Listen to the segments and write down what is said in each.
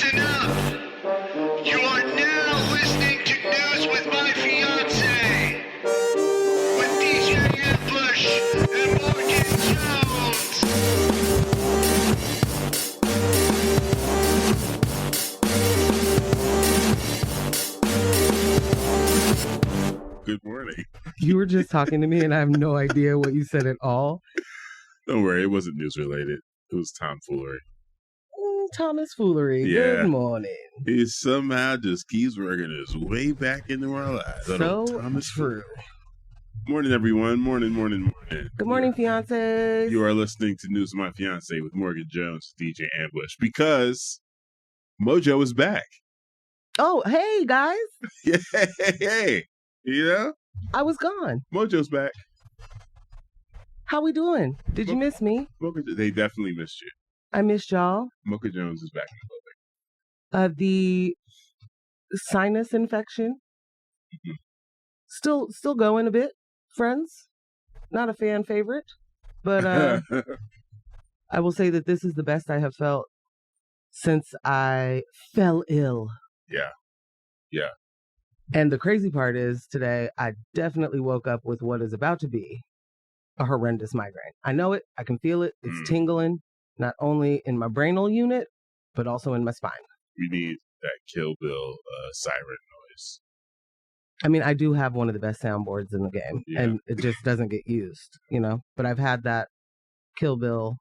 Listen up. You are now listening to News with My Fiance with DJ Ambush and Morgan Jones. Good morning. You were just talking to me and I have no idea what you said at all. Don't worry, it wasn't news related. It was tomfoolery. Thomas Foolery. Yeah. Good morning. He somehow just keeps working his way back into our lives. So true. Morning, everyone. Morning. Good morning, fiancés. You are listening to News of My Fiance with Morgan Jones, DJ Ambush, because Mojo is back. Oh, hey, guys. Hey. You know? I was gone. Mojo's back. How we doing? Did you miss me? They definitely missed you. I missed y'all. Mocha Jones is back in the building. The sinus infection. Still going a bit, friends. Not a fan favorite, but I will say that this is the best I have felt since I fell ill. Yeah. And the crazy part is today I definitely woke up with what is about to be a horrendous migraine. I know it. I can feel it. It's tingling, not only in my brainal unit, but also in my spine. We need that Kill Bill siren noise. I mean, I do have one of the best soundboards in the game, and it just doesn't get used, you know? But I've had that Kill Bill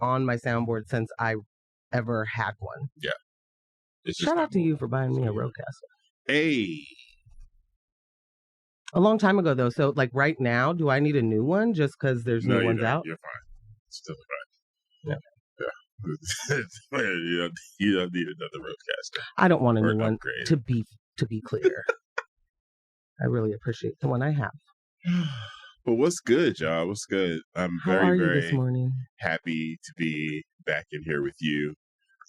on my soundboard since I ever had one. Yeah. Shout out to you for buying me a Rodecaster. Hey. A long time ago, though. So, like, right now, do I need a new one just because there's new ones out? You're fine. Still fine. Yeah. You don't need another Rodecaster. I don't want a new one, upgrade. to be clear. I really appreciate the one I have. Well, what's good, y'all? What's good? I'm How are you very this morning? happy to be back in here with you.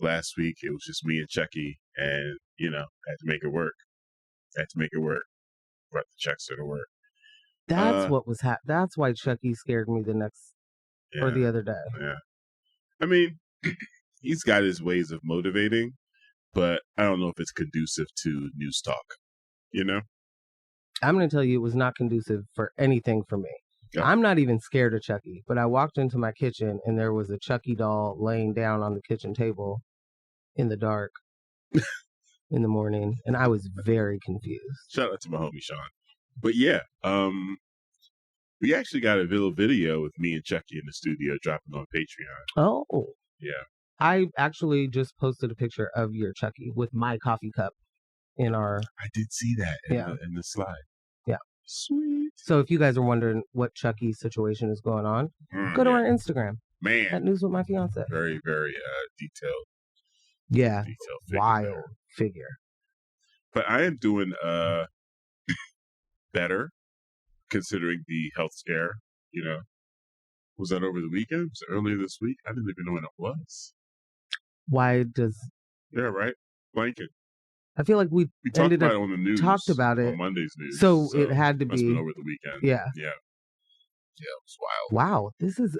Last week, it was just me and Chucky, and, had to make it work. Brought the checks to work. That's what was that's why Chucky scared me the other day. Yeah. I mean, he's got his ways of motivating, but I don't know if it's conducive to news talk, I'm going to tell you, it was not conducive for anything for me. Yeah. I'm not even scared of Chucky, but I walked into my kitchen and there was a Chucky doll laying down on the kitchen table in the dark in the morning, and I was very confused. Shout out to my homie Sean. But yeah, we actually got a little video with me and Chucky in the studio dropping on Patreon. Oh. Yeah. I actually just posted a picture of your Chucky with my coffee cup in our... I did see that in the slide. Yeah. Sweet. So if you guys are wondering what Chucky's situation is going on, go to our Instagram. Man. At News with My Fiance. Very, very detailed. Yeah. Detailed wild figure. But I am doing better considering the health scare, Was that over the weekend? Was it earlier this week? I didn't even know when it was. Why does... Yeah, right? Blanket. I feel like we talked about it on the news. Talked about it on Monday's news. So it had to be over the weekend. Yeah. Yeah, it was wild. Wow, this is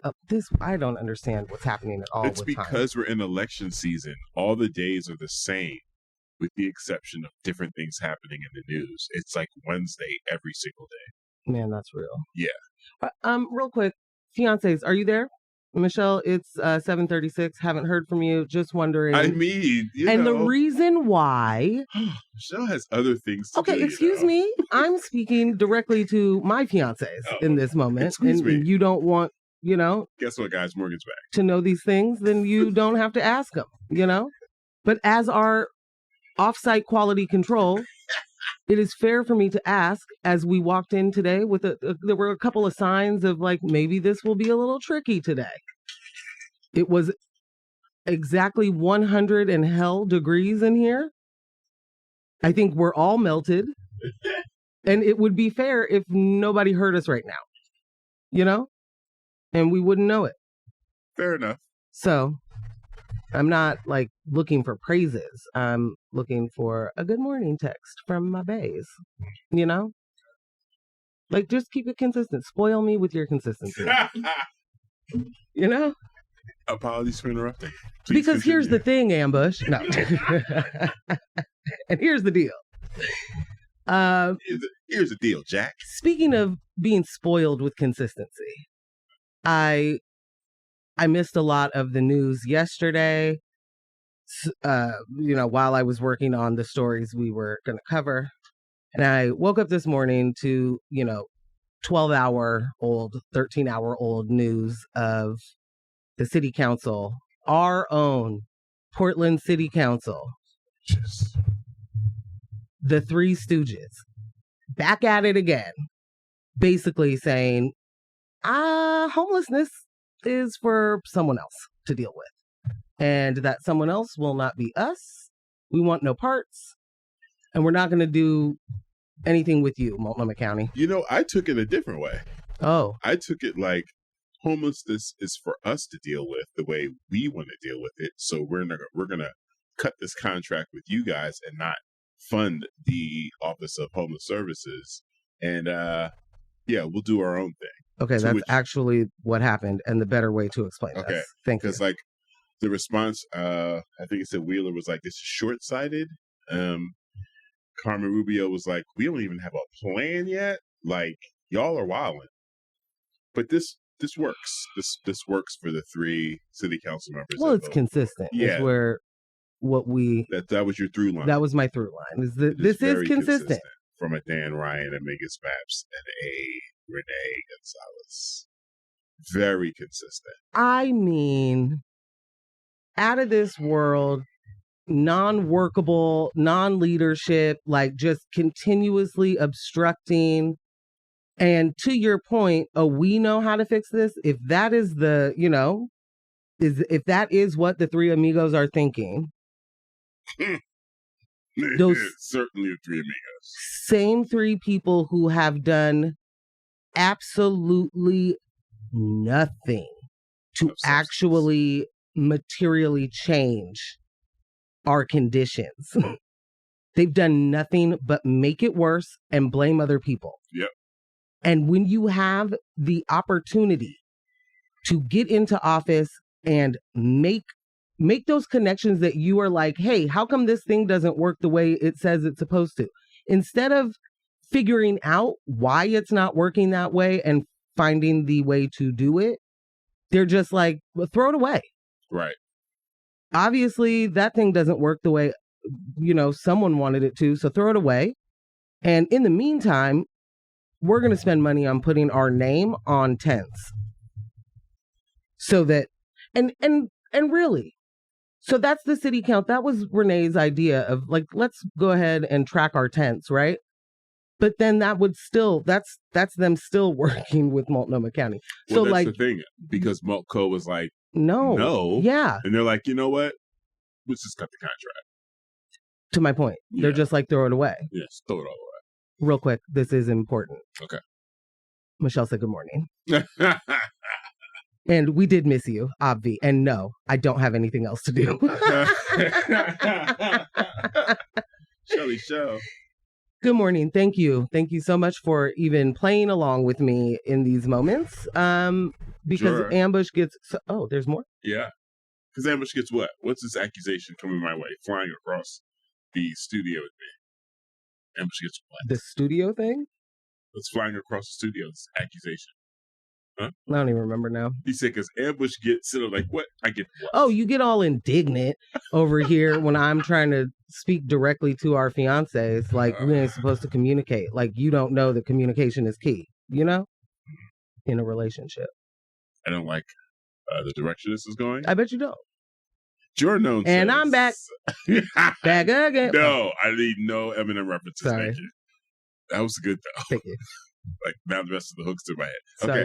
I don't understand what's happening at all. It's because we're in election season. All the days are the same, with the exception of different things happening in the news. It's like Wednesday every single day. Man, that's real. Yeah. Real quick, fiancés, are you there? Michelle, it's 7:36. Haven't heard from you. Just wondering. I mean, the reason why. Michelle has other things to do. Okay, excuse me. I'm speaking directly to my fiancés in this moment. And you don't want, Guess what, guys? Morgan's back. To know these things, then you don't have to ask them, But as our offsite quality control, it is fair for me to ask, as we walked in today there were a couple of signs of like, maybe this will be a little tricky today. It was exactly 100 and hell degrees in here. I think we're all melted. And it would be fair if nobody heard us right now, and we wouldn't know it. Fair enough. So I'm not like looking for praises. I'm looking for a good morning text from my baes, Like, just keep it consistent. Spoil me with your consistency. Apologies for interrupting. Please because here's the continue. thing, Ambush. No. And here's the deal. Here's the deal, Jack. Speaking of being spoiled with consistency, I missed a lot of the news yesterday. While I was working on the stories we were going to cover, and I woke up this morning to 12-hour-old, 13-hour-old news of the city council, our own Portland City Council, Just the Three Stooges, back at it again, basically saying, homelessness is for someone else to deal with. And that someone else will not be us. We want no parts. And we're not going to do anything with you, Multnomah County. I took it a different way. Oh. I took it like homelessness is for us to deal with the way we want to deal with it. So we're gonna cut this contract with you guys and not fund the Office of Homeless Services. And we'll do our own thing. Okay, that's actually what happened and the better way to explain Okay. this. Thank you. Because like the response, I think it said Wheeler was like, this is short-sighted. Carmen Rubio was like, we don't even have a plan yet. Like, y'all are wilding. But this works. This works for the three city council members. Well, it's consistent. Yeah. It's where that was your through line. That was my through line. This is consistent. From a Dan Ryan, a Megan Spaps, and a Renee Gonzalez. Very consistent. I mean, out of this world, non-workable, non-leadership, like just continuously obstructing. And to your point, we know how to fix this. If that is if that is what the three amigos are thinking, those certainly the three amigos. Same three people who have done absolutely nothing to actually materially change our conditions. They've done nothing but make it worse and blame other people. Yep. And when you have the opportunity to get into office and make those connections that you are like, hey, how come this thing doesn't work the way it says it's supposed to? Instead of figuring out why it's not working that way and finding the way to do it, they're just like, well, throw it away. Right. Obviously, that thing doesn't work the way, someone wanted it to, so throw it away. And in the meantime, we're going to spend money on putting our name on tents. So that, and really, so that's the city count. That was Renee's idea of like, let's go ahead and track our tents, right? But then that would still, that's them still working with Multnomah County. Well, so that's the thing, because Multco was like, no. Yeah. And they're like, you know what? Let's just cut the contract. To my point. Yeah. They're just like, throw it away. Yes, throw it all away. Real quick, this is important. Okay. Michelle said good morning. And we did miss you, obvi. And no, I don't have anything else to do. Shelly show. Good morning. Thank you. Thank you so much for even playing along with me in these moments. Because sure. Ambush gets... there's more? Yeah. Because Ambush gets what? What's this accusation coming my way? Flying across the studio with me. Ambush gets what? The studio thing? What's flying across the studio? This accusation. Huh? I don't even remember now. He said, because Ambush gets sort of like, what? I get what? Oh, you get all indignant over here when I'm trying to speak directly to our fiancés. Like, we ain't supposed to communicate. Like, you don't know that communication is key, in a relationship. I don't like the direction this is going. I bet you don't. Jordan and I'm back. Back again. No, I need no Eminem references. Sorry. Thank you. That was good, though. Thank you. Like, now the rest of the hooks to my head. Sorry.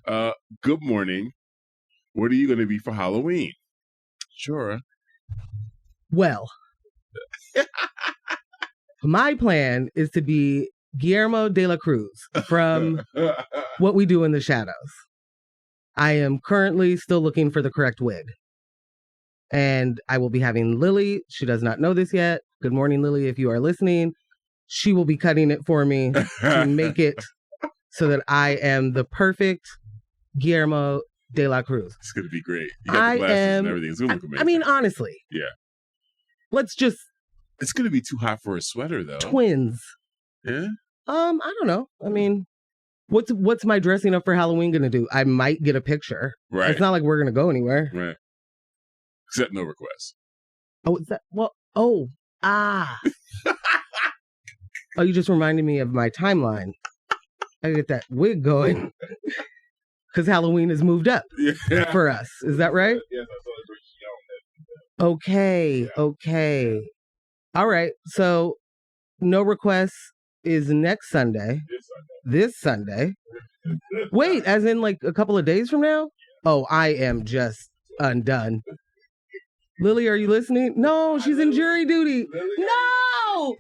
Okay. Good morning. What are you going to be for Halloween? Sure. Well, my plan is to be Guillermo de la Cruz from What We Do in the Shadows. I am currently still looking for the correct wig. And I will be having Lily. She does not know this yet. Good morning, Lily, if you are listening. She will be cutting it for me to make it so that I am the perfect Guillermo De La Cruz. It's going to be great. You got the glasses and everything. It's going to look amazing. I mean, honestly. Yeah. Let's just... It's going to be too hot for a sweater, though. Twins. Yeah? I don't know. I mean, what's my dressing up for Halloween going to do? I might get a picture. Right. It's not like we're going to go anywhere. Right. Except no requests. Oh, is that... Well, oh. Oh, you just reminded me of my timeline. I get that wig going. Because Halloween has moved up for us. Is that right? Yes, I saw Okay. Okay. All right. So, no requests is next Sunday. This Sunday. Wait, as in like a couple of days from now? Oh, I am just undone. Lily, are you listening? No, she's in jury duty. No!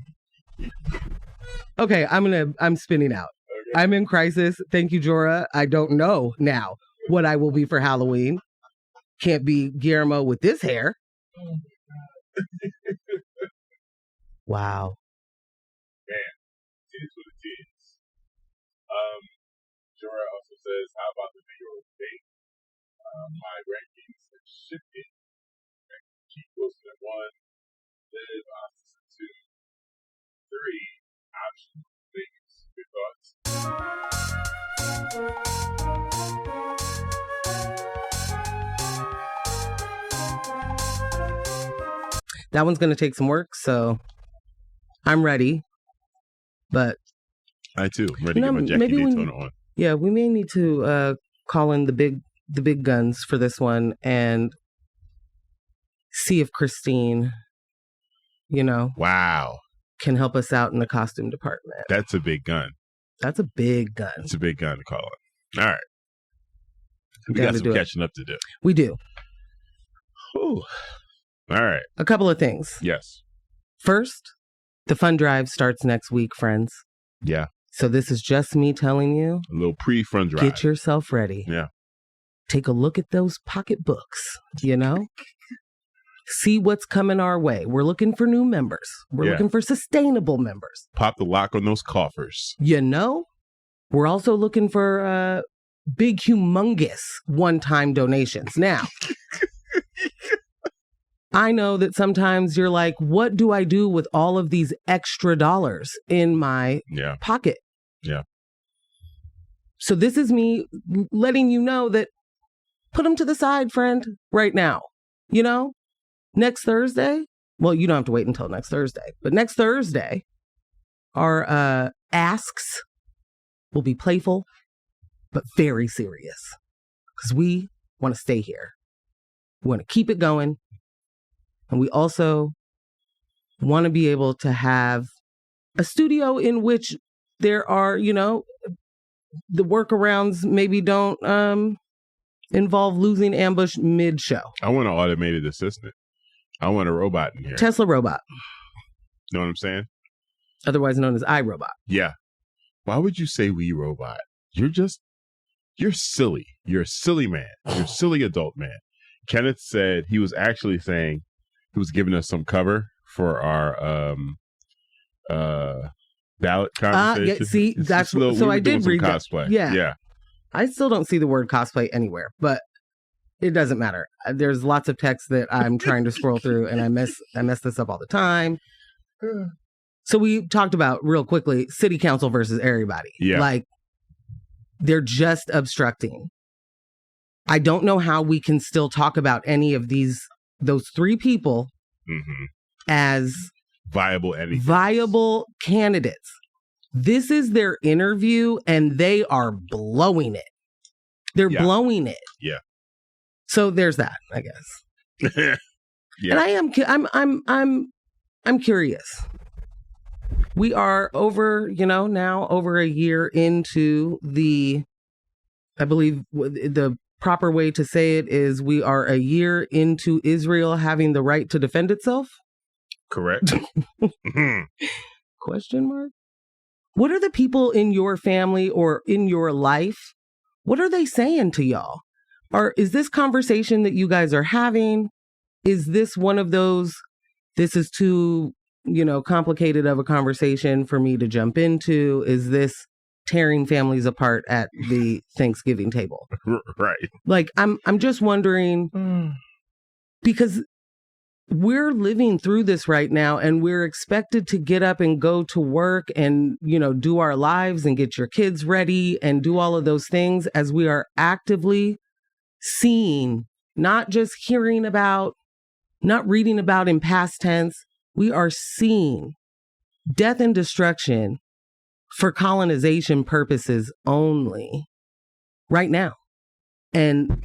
Okay, I'm spinning out. Okay. I'm in crisis. Thank you, Jorah. I don't know now what I will be for Halloween. Can't be Guillermo with this hair. Wow. Man, tears for the tears. Jorah also says, how about the mayoral debate? My rankings have shifted. Keith Wilson at 1, Liv Austin at 2, 3, options, Vegas. Your thoughts? That one's going to take some work, so I'm ready. But I too. I'm ready to get my Jackie Daytona on. Yeah, we may need to call in the big guns for this one and see if Christine, wow, can help us out in the costume department. That's a big gun. That's a big gun. It's a big gun to call it. All right. We got some catching up to do. We do. Ooh. All right. A couple of things. Yes. First, the fund drive starts next week, friends. Yeah. So this is just me telling you. A little pre-fund drive. Get yourself ready. Yeah. Take a look at those pocketbooks, See what's coming our way. We're looking for new members. We're looking for sustainable members. Pop the lock on those coffers. We're also looking for big, humongous one-time donations. Now, I know that sometimes you're like, what do I do with all of these extra dollars in my pocket? Yeah. So this is me letting you know that put them to the side, friend, right now. Next Thursday, well, you don't have to wait until next Thursday, but next Thursday, our asks will be playful, but very serious because we want to stay here. We want to keep it going. And we also want to be able to have a studio in which there are, the workarounds maybe don't involve losing ambush mid-show. I want an automated assistant. I want a robot in here. Tesla robot. Know what I'm saying? Otherwise known as iRobot. Yeah. Why would you say we robot? You're silly. You're a silly man. You're a silly adult man. Kenneth said he was actually saying he was giving us some cover for our ballot conversation. I did read cosplay. That. Yeah. I still don't see the word cosplay anywhere, but it doesn't matter. There's lots of text that I'm trying to scroll through, and I mess this up all the time. So we talked about real quickly city council versus Errrybody. Yeah. Like, they're just obstructing. I don't know how we can still talk about any of those three people as viable candidates. This is their interview, and they are blowing it. They're blowing it. Yeah. So there's that, I guess. And I'm curious. We are over a year into I believe the proper way to say it is we are a year into Israel having the right to defend itself. Correct. Question mark? What are the people in your family or in your life? What are they saying to y'all? Is this conversation that you guys are having? Is this one of those, this is too, complicated of a conversation for me to jump into? Is this tearing families apart at the Thanksgiving table. Right. Like, I'm just wondering, because we're living through this right now and we're expected to get up and go to work and, you know, do our lives and get your kids ready and do all of those things as we are actively seeing, not just hearing about, not reading about in past tense. We are seeing death and destruction for colonization purposes only right now. And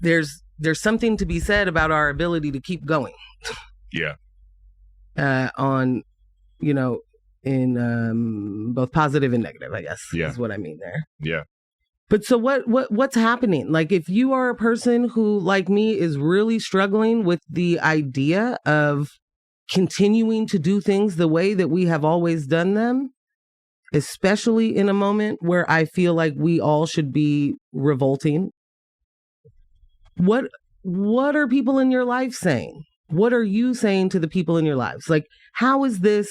there's something to be said about our ability to keep going. Yeah. On, you know, in both positive and negative, I guess, is what I mean there. Yeah. But so what's happening? Like, if you are a person who, like me, is really struggling with the idea of continuing to do things the way that we have always done them, especially in a moment where I feel like we all should be revolting, what are people in your life saying? What are you saying to the people in your lives? Like, how is this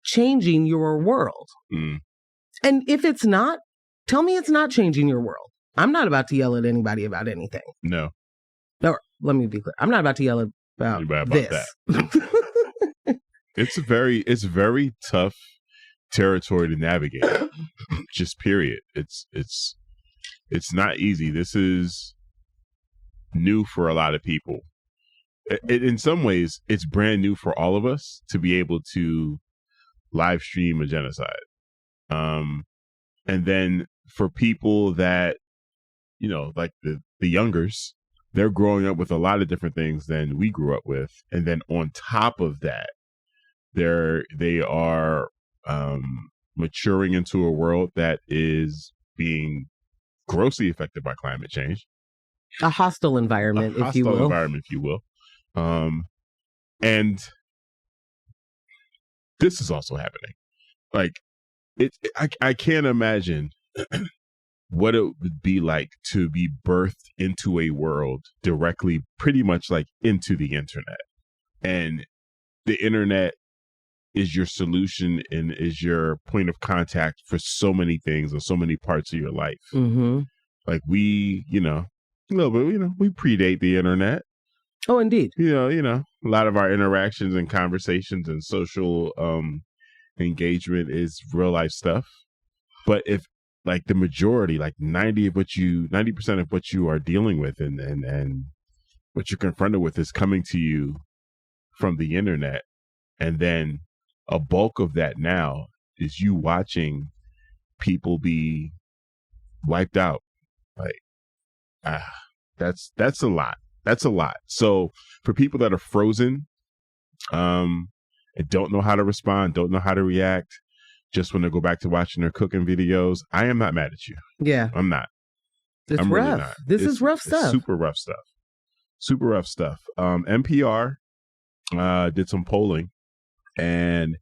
changing your world? And if it's not, tell me it's not changing your world. I'm not about to yell at anybody about anything. No. Or, let me be clear. I'm not about to yell about this. That. It's very tough territory to navigate. Just period. It's not easy. This is new for a lot of people. In some ways, it's brand new for all of us to be able to live stream a genocide. And then for people that, you know, like the youngers, they're growing up with a lot of different things than we grew up with. And then on top of that, they are maturing into a world that is being grossly affected by climate change. A hostile environment, if you will. And this is also happening. Like, I can't imagine what it would be like to be birthed into a world directly, pretty much like into the internet. And the internet is your solution and is your point of contact for so many things and so many parts of your life. Mm-hmm. Like, we, you know, a little bit, you know, we predate the internet. Oh, indeed. You know, a lot of our interactions and conversations and social engagement is real life stuff. But if, like, the majority, like 90% of what you are dealing with and what you're confronted with is coming to you from the internet, and then a bulk of that now is you watching people be wiped out. Like, that's a lot. That's a lot. So for people that are frozen, and don't know how to respond, don't know how to react, just want to go back to watching their cooking videos, I am not mad at you. Yeah. I'm not. It's I'm rough. really not. This is rough stuff. Super rough stuff. Super rough stuff. NPR did some polling, and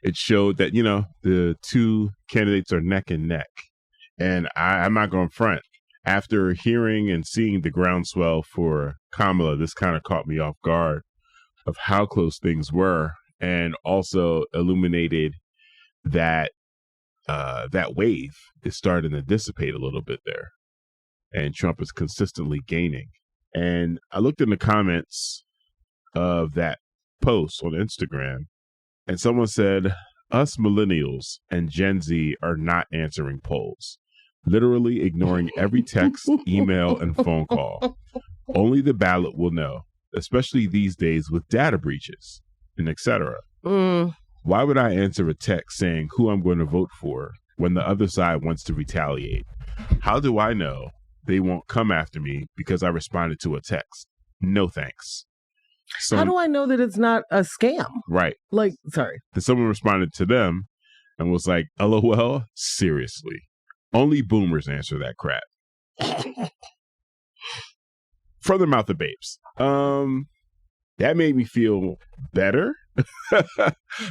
it showed that, you know, the two candidates are neck and neck. And I'm not going to front. After hearing and seeing the groundswell for Kamala, this kind of caught me off guard of how close things were, and also illuminated that that wave is starting to dissipate a little bit there, and Trump is consistently gaining. And I looked in the comments of that post on Instagram, and someone said, "Us millennials and Gen Z are not answering polls. Literally ignoring every text, email, and phone call. Only the ballot will know, especially these days with data breaches and etc. Why would I answer a text saying who I'm going to vote for when the other side wants to retaliate? How do I know they won't come after me because I responded to a text? No thanks." So, how do I know that it's not a scam? Right. Like, sorry. Then someone responded to them and was like, "LOL, seriously. Only boomers answer that crap." From the mouth of babes. That made me feel better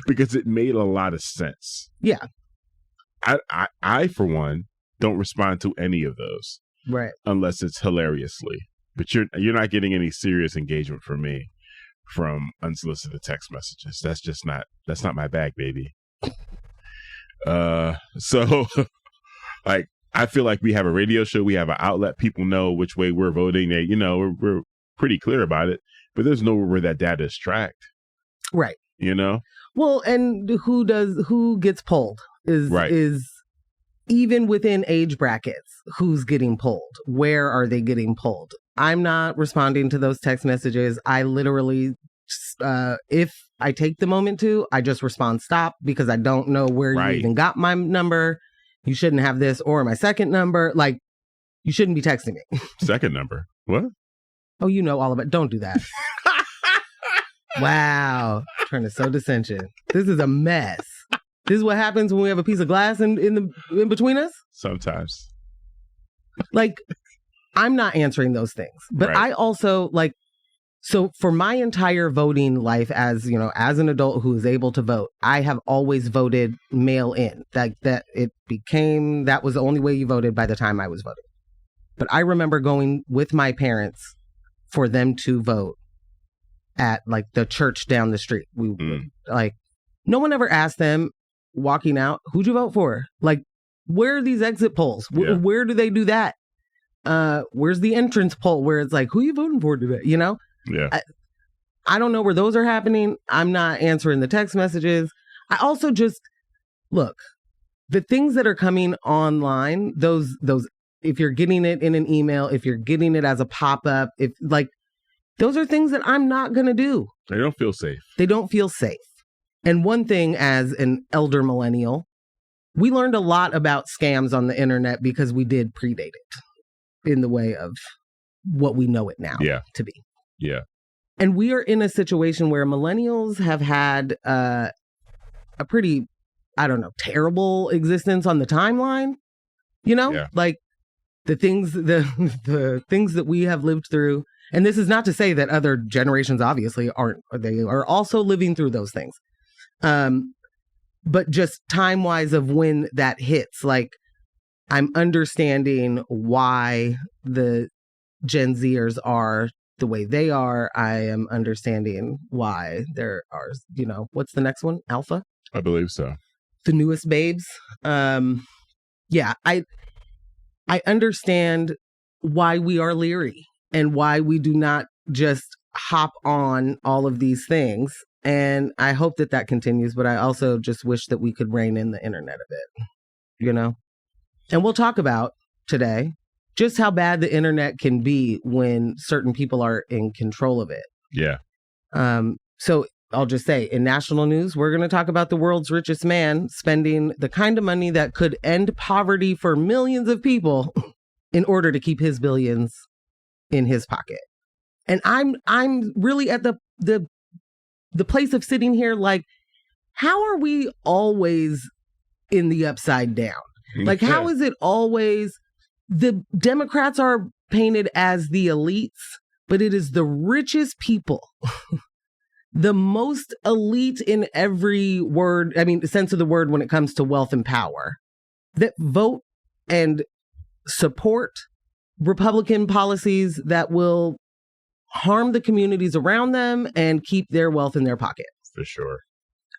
because it made a lot of sense. Yeah. I for one, don't respond to any of those. Right. Unless it's hilariously. But you're not getting any serious engagement from me from unsolicited text messages. That's not my bag, baby. So like, I feel like we have a radio show, we have an outlet, people know which way we're voting. They, we're pretty clear about it, but there's nowhere where that data is tracked. Right. Well, and who gets polled is even within age brackets, who's getting polled? Where are they getting polled? I'm not responding to those text messages. I literally, if I take the moment to, I just respond stop, because I don't know where you even got my number. You shouldn't have this or my second number. Like, you shouldn't be texting me. Second number? What? Oh, you know all of it. Don't do that. Wow. Trying to sow dissension. This is a mess. This is what happens when we have a piece of glass in between us? Sometimes. Like, I'm not answering those things. But I also, like, so for my entire voting life as an adult who is able to vote, I have always voted mail in. That was the only way you voted by the time I was voting. But I remember going with my parents for them to vote at like the church down the street. Like, no one ever asked them walking out, who'd you vote for? Like, where are these exit polls? Where do they do that? Where's the entrance poll where it's like, who are you voting for today? Yeah. I don't know where those are happening. I'm not answering the text messages. I also just look, the things that are coming online, those, if you're getting it in an email, if you're getting it as a pop-up, if like, those are things that I'm not going to do. They don't feel safe. They don't feel safe. And one thing, as an elder millennial, we learned a lot about scams on the internet because we did predate it in the way of what we know it now to be. Yeah. And we are in a situation where millennials have had a pretty, terrible existence on the timeline. Like the things that we have lived through. And this is not to say that other generations obviously aren't. They are also living through those things. But just time-wise of when that hits, like, I'm understanding why the Gen Zers are the way they are. I am understanding why there are, what's the next one? Alpha? I believe so. The newest babes. Yeah, I understand why we are leery and why we do not just hop on all of these things. And I hope that continues, but I also just wish that we could rein in the internet a bit, And we'll talk about today just how bad the internet can be when certain people are in control of it. Yeah. So I'll just say, in national news, we're going to talk about the world's richest man spending the kind of money that could end poverty for millions of people in order to keep his billions in his pocket. And I'm really at the place of sitting here like, how are we always in the upside down? Like, how is it always the Democrats are painted as the elites, but it is the richest people, the most elite in every word, sense of the word when it comes to wealth and power, that vote and support Republican policies that will harm the communities around them and keep their wealth in their pocket. For sure.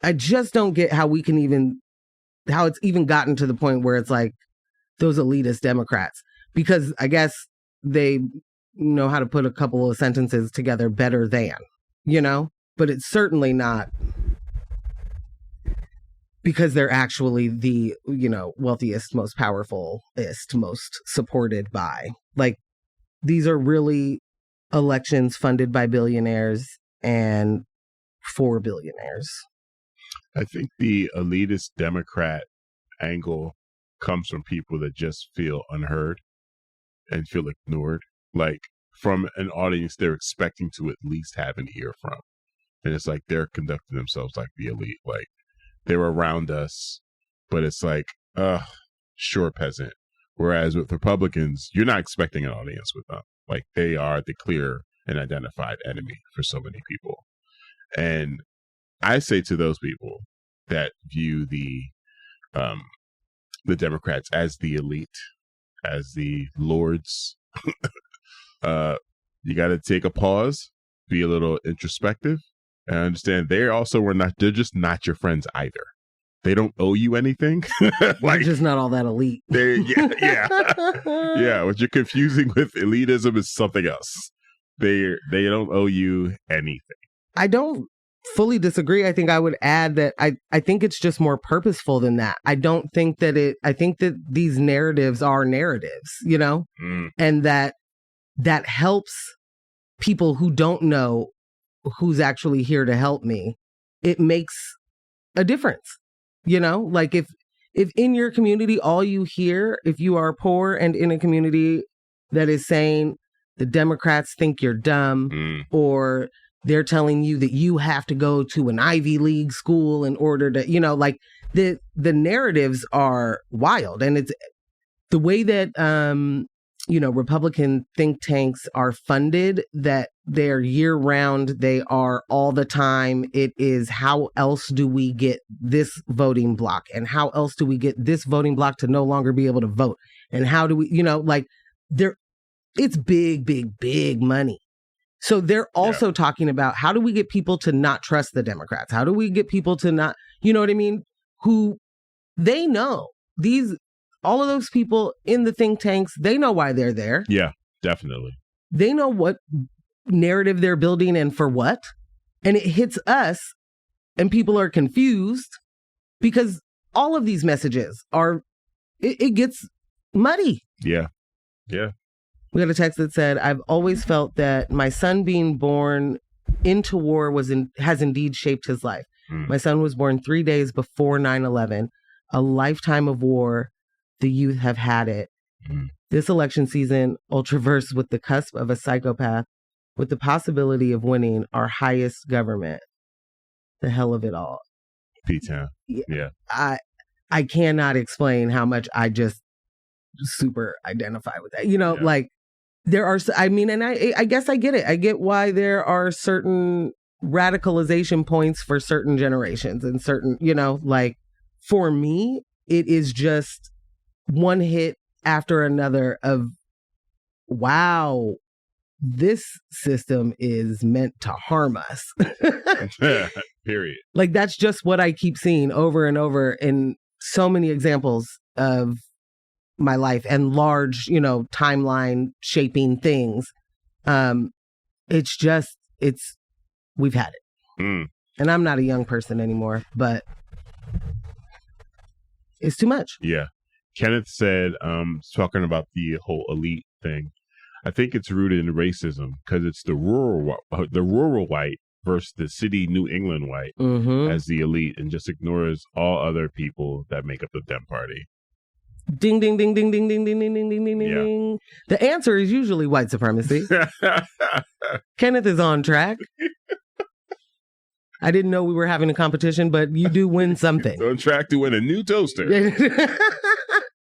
I just don't get how it's even gotten to the point where it's like those elitist Democrats, because I guess they know how to put a couple of sentences together better than, but it's certainly not because they're actually the, wealthiest, most powerfulest, most supported by. Like, these are really elections funded by billionaires and for billionaires. I think the elitist Democrat angle comes from people that just feel unheard and feel ignored. Like, from an audience they're expecting to at least have an ear from. And it's like they're conducting themselves like the elite. Like, they're around us, but it's like, sure, peasant. Whereas with Republicans, you're not expecting an audience with them. Like, they are the clear and identified enemy for so many people. And I say to those people that view the Democrats as the elite, as the lords, you got to take a pause, be a little introspective, and understand they're just not your friends either. they don't owe you anything. Like, just not all that elite. Yeah. What you're confusing with elitism is something else. They don't owe you anything. I don't fully disagree. I think I would add that I think it's just more purposeful than that. I think that these narratives are narratives, and that helps people who don't know who's actually here to help me. It makes a difference, like if in your community, all you hear, if you are poor and in a community that is saying the Democrats think you're dumb, or they're telling you that you have to go to an Ivy League school in order to, like the narratives are wild. And it's the way that, Republican think tanks are funded, that they're year round, they are all the time. It is, how else do we get this voting block? And how else do we get this voting block to no longer be able to vote? And how do we, it's big, big, big money. So they're also talking about, how do we get people to not trust the Democrats? How do we get people to not, who they know all of those people in the think tanks, they know why they're there. Yeah, definitely. They know what narrative they're building and for what. And it hits us and people are confused because all of these messages it gets muddy. Yeah. Yeah. We got a text that said, I've always felt that my son being born into war has indeed shaped his life. My son was born 3 days before 9/11, a lifetime of war. The youth have had it. This election season, will traverse with the cusp of a psychopath with the possibility of winning our highest government. The hell of it all. P-Town. Yeah. I cannot explain how much I just super identify with that. Like there are, and I guess I get it. I get why there are certain radicalization points for certain generations and certain, like for me, it is just one hit after another of, wow, this system is meant to harm us. Period. Like that's just what I keep seeing over and over in so many examples of my life and large, timeline shaping things. We've had it. And I'm not a young person anymore, but it's too much. Yeah. Kenneth said, talking about the whole elite thing, I think it's rooted in racism because it's the rural white versus the city New England white as the elite, and just ignores all other people that make up the Dem Party. Ding, ding, ding, ding, ding, ding, ding, ding, ding, ding, ding, Yeah. ding. The answer is usually white supremacy. Kenneth is on track. I didn't know we were having a competition, but you do win something. On track to win a new toaster.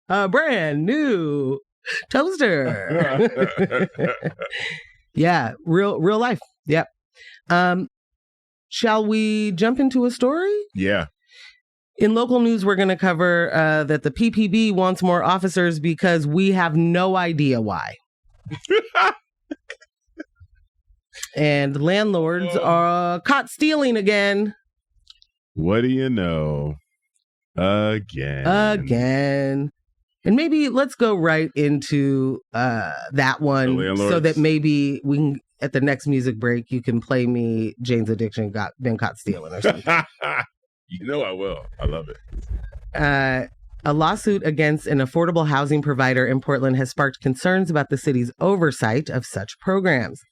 A brand new toaster. Yeah, real life. Yep. Shall we jump into a story? Yeah. In local news, we're going to cover that the PPB wants more officers because we have no idea why. And landlords are caught stealing again. What do you know? Again. And maybe let's go right into that one so that maybe we can, at the next music break, you can play me Jane's Addiction Been Caught Stealing or something. You know I will. I love it. A lawsuit against an affordable housing provider in Portland has sparked concerns about the city's oversight of such programs.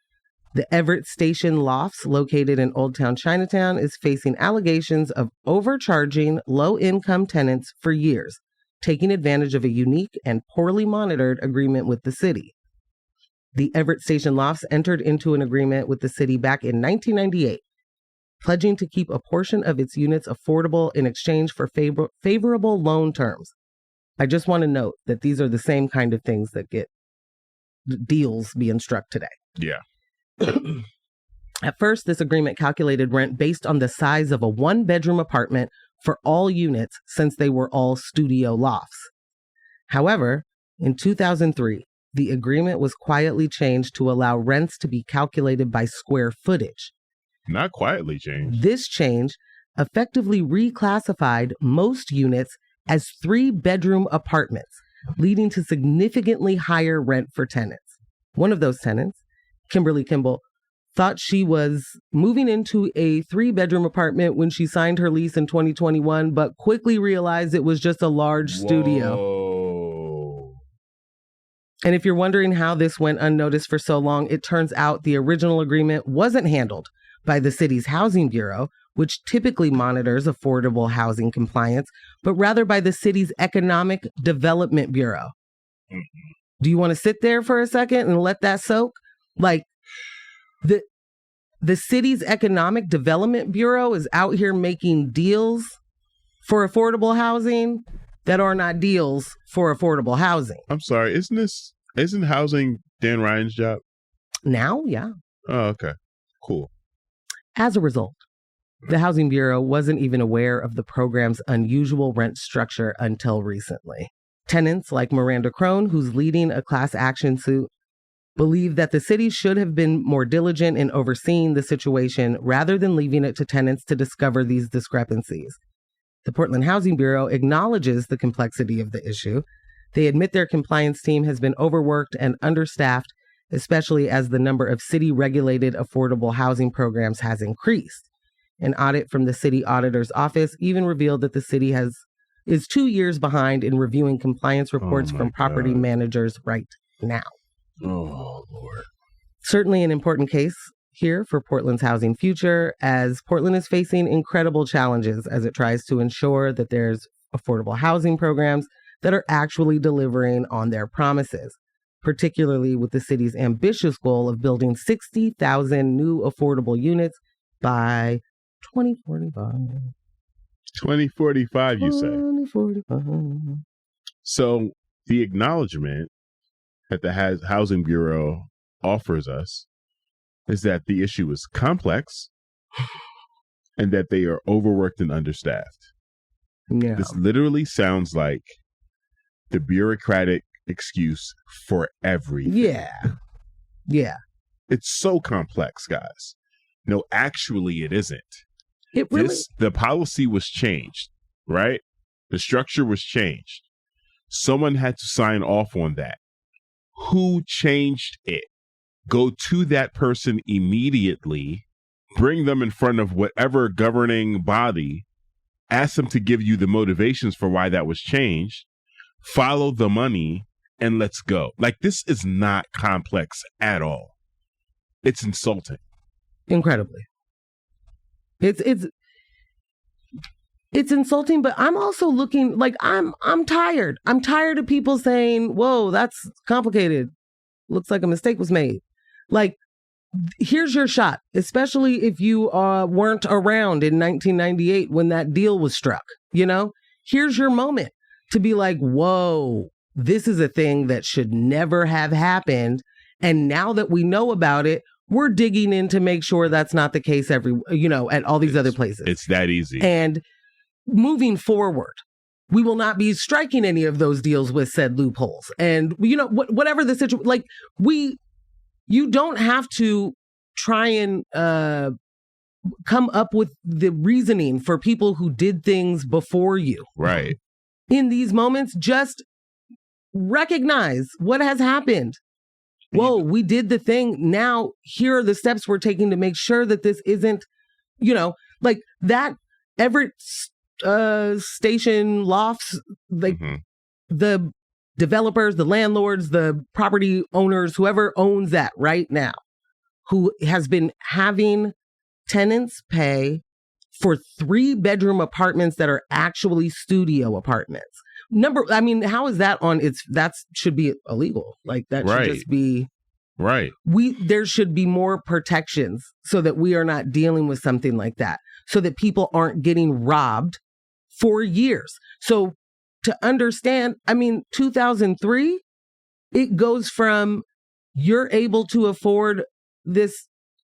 The Everett Station Lofts, located in Old Town Chinatown, is facing allegations of overcharging low-income tenants for years, taking advantage of a unique and poorly monitored agreement with the city. The Everett Station Lofts entered into an agreement with the city back in 1998, pledging to keep a portion of its units affordable in exchange for favorable loan terms. I just want to note that these are the same kind of things that get deals being struck today. Yeah. At first, this agreement calculated rent based on the size of a one-bedroom apartment for all units since they were all studio lofts. However, in 2003, the agreement was quietly changed to allow rents to be calculated by square footage. Not quietly changed. This change effectively reclassified most units as 3-bedroom apartments, leading to significantly higher rent for tenants. One of those tenants, Kimberly Kimball, thought she was moving into a 3-bedroom apartment when she signed her lease in 2021, but quickly realized it was just a large studio. And if you're wondering how this went unnoticed for so long, it turns out the original agreement wasn't handled by the city's housing bureau, which typically monitors affordable housing compliance, but rather by the city's Economic Development Bureau. Mm-hmm. Do you want to sit there for a second and let that soak? Like, the city's Economic Development Bureau is out here making deals for affordable housing that are not deals for affordable housing. I'm sorry, isn't housing Dan Ryan's job? Now, yeah. Oh, okay. Cool. As a result, the Housing Bureau wasn't even aware of the program's unusual rent structure until recently. Tenants like Miranda Crone, who's leading a class action suit, believe that the city should have been more diligent in overseeing the situation rather than leaving it to tenants to discover these discrepancies. The Portland Housing Bureau acknowledges the complexity of the issue. They admit their compliance team has been overworked and understaffed, especially as the number of city-regulated affordable housing programs has increased. An audit from the city auditor's office even revealed that the city is 2 years behind in reviewing compliance reports from property managers right now. Oh, Lord. Certainly an important case here for Portland's housing future, as Portland is facing incredible challenges as it tries to ensure that there's affordable housing programs that are actually delivering on their promises, particularly with the city's ambitious goal of building 60,000 new affordable units by 2045. 2045, you say? 2045. So the acknowledgement that the Housing Bureau offers us is that the issue is complex and that they are overworked and understaffed. Yeah. This literally sounds like the bureaucratic excuse for everything. Yeah. Yeah. It's so complex, guys. No, actually, it isn't. It really... The policy was changed, right? The structure was changed. Someone had to sign off on that. Who changed it? Go to that person immediately, bring them in front of whatever governing body, ask them to give you the motivations for why that was changed, follow the money, and let's go. Like, this is not complex at all. It's insulting. Incredibly. It's insulting, but I'm also looking like I'm tired. I'm tired of people saying, whoa, that's complicated. Looks like a mistake was made. Like, here's your shot, especially if you weren't around in 1998 when that deal was struck. You know, here's your moment to be like, whoa, this is a thing that should never have happened. And now that we know about it, we're digging in to make sure that's not the case at all these other places. It's that easy. And moving forward, we will not be striking any of those deals with said loopholes. And, whatever the situation, like, you don't have to try and come up with the reasoning for people who did things before you. Right. In these moments, just recognize what has happened. Whoa, we did the thing. Now, here are the steps we're taking to make sure that this isn't, like that Everett station lofts, like the developers, the landlords, the property owners, whoever owns that right now, who has been having tenants pay for 3-bedroom apartments that are actually studio apartments. How is that that should be illegal. Like, that should just be right. There should be more protections so that we are not dealing with something like that, so that people aren't getting robbed for years. So to understand, 2003, it goes from you're able to afford this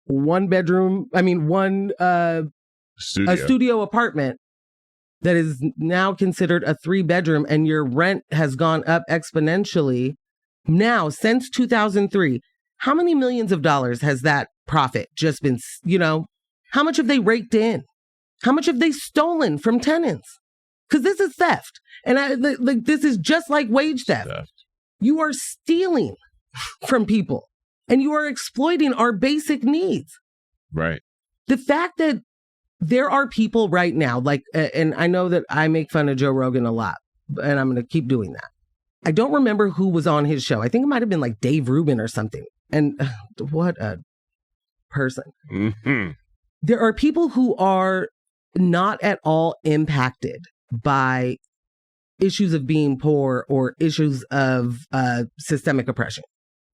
1-bedroom, a studio apartment that is now considered a 3-bedroom, and your rent has gone up exponentially. Now, since 2003, how many millions of dollars has that profit just been, how much have they raked in? How much have they stolen from tenants? Because this is theft. And this is just like wage theft. You are stealing from people and you are exploiting our basic needs. Right. The fact that there are people right now, like, and I know that I make fun of Joe Rogan a lot, and I'm going to keep doing that. I don't remember who was on his show. I think it might have been like Dave Rubin or something. And what a person. Mm-hmm. There are people who are not at all impacted by issues of being poor or issues of systemic oppression,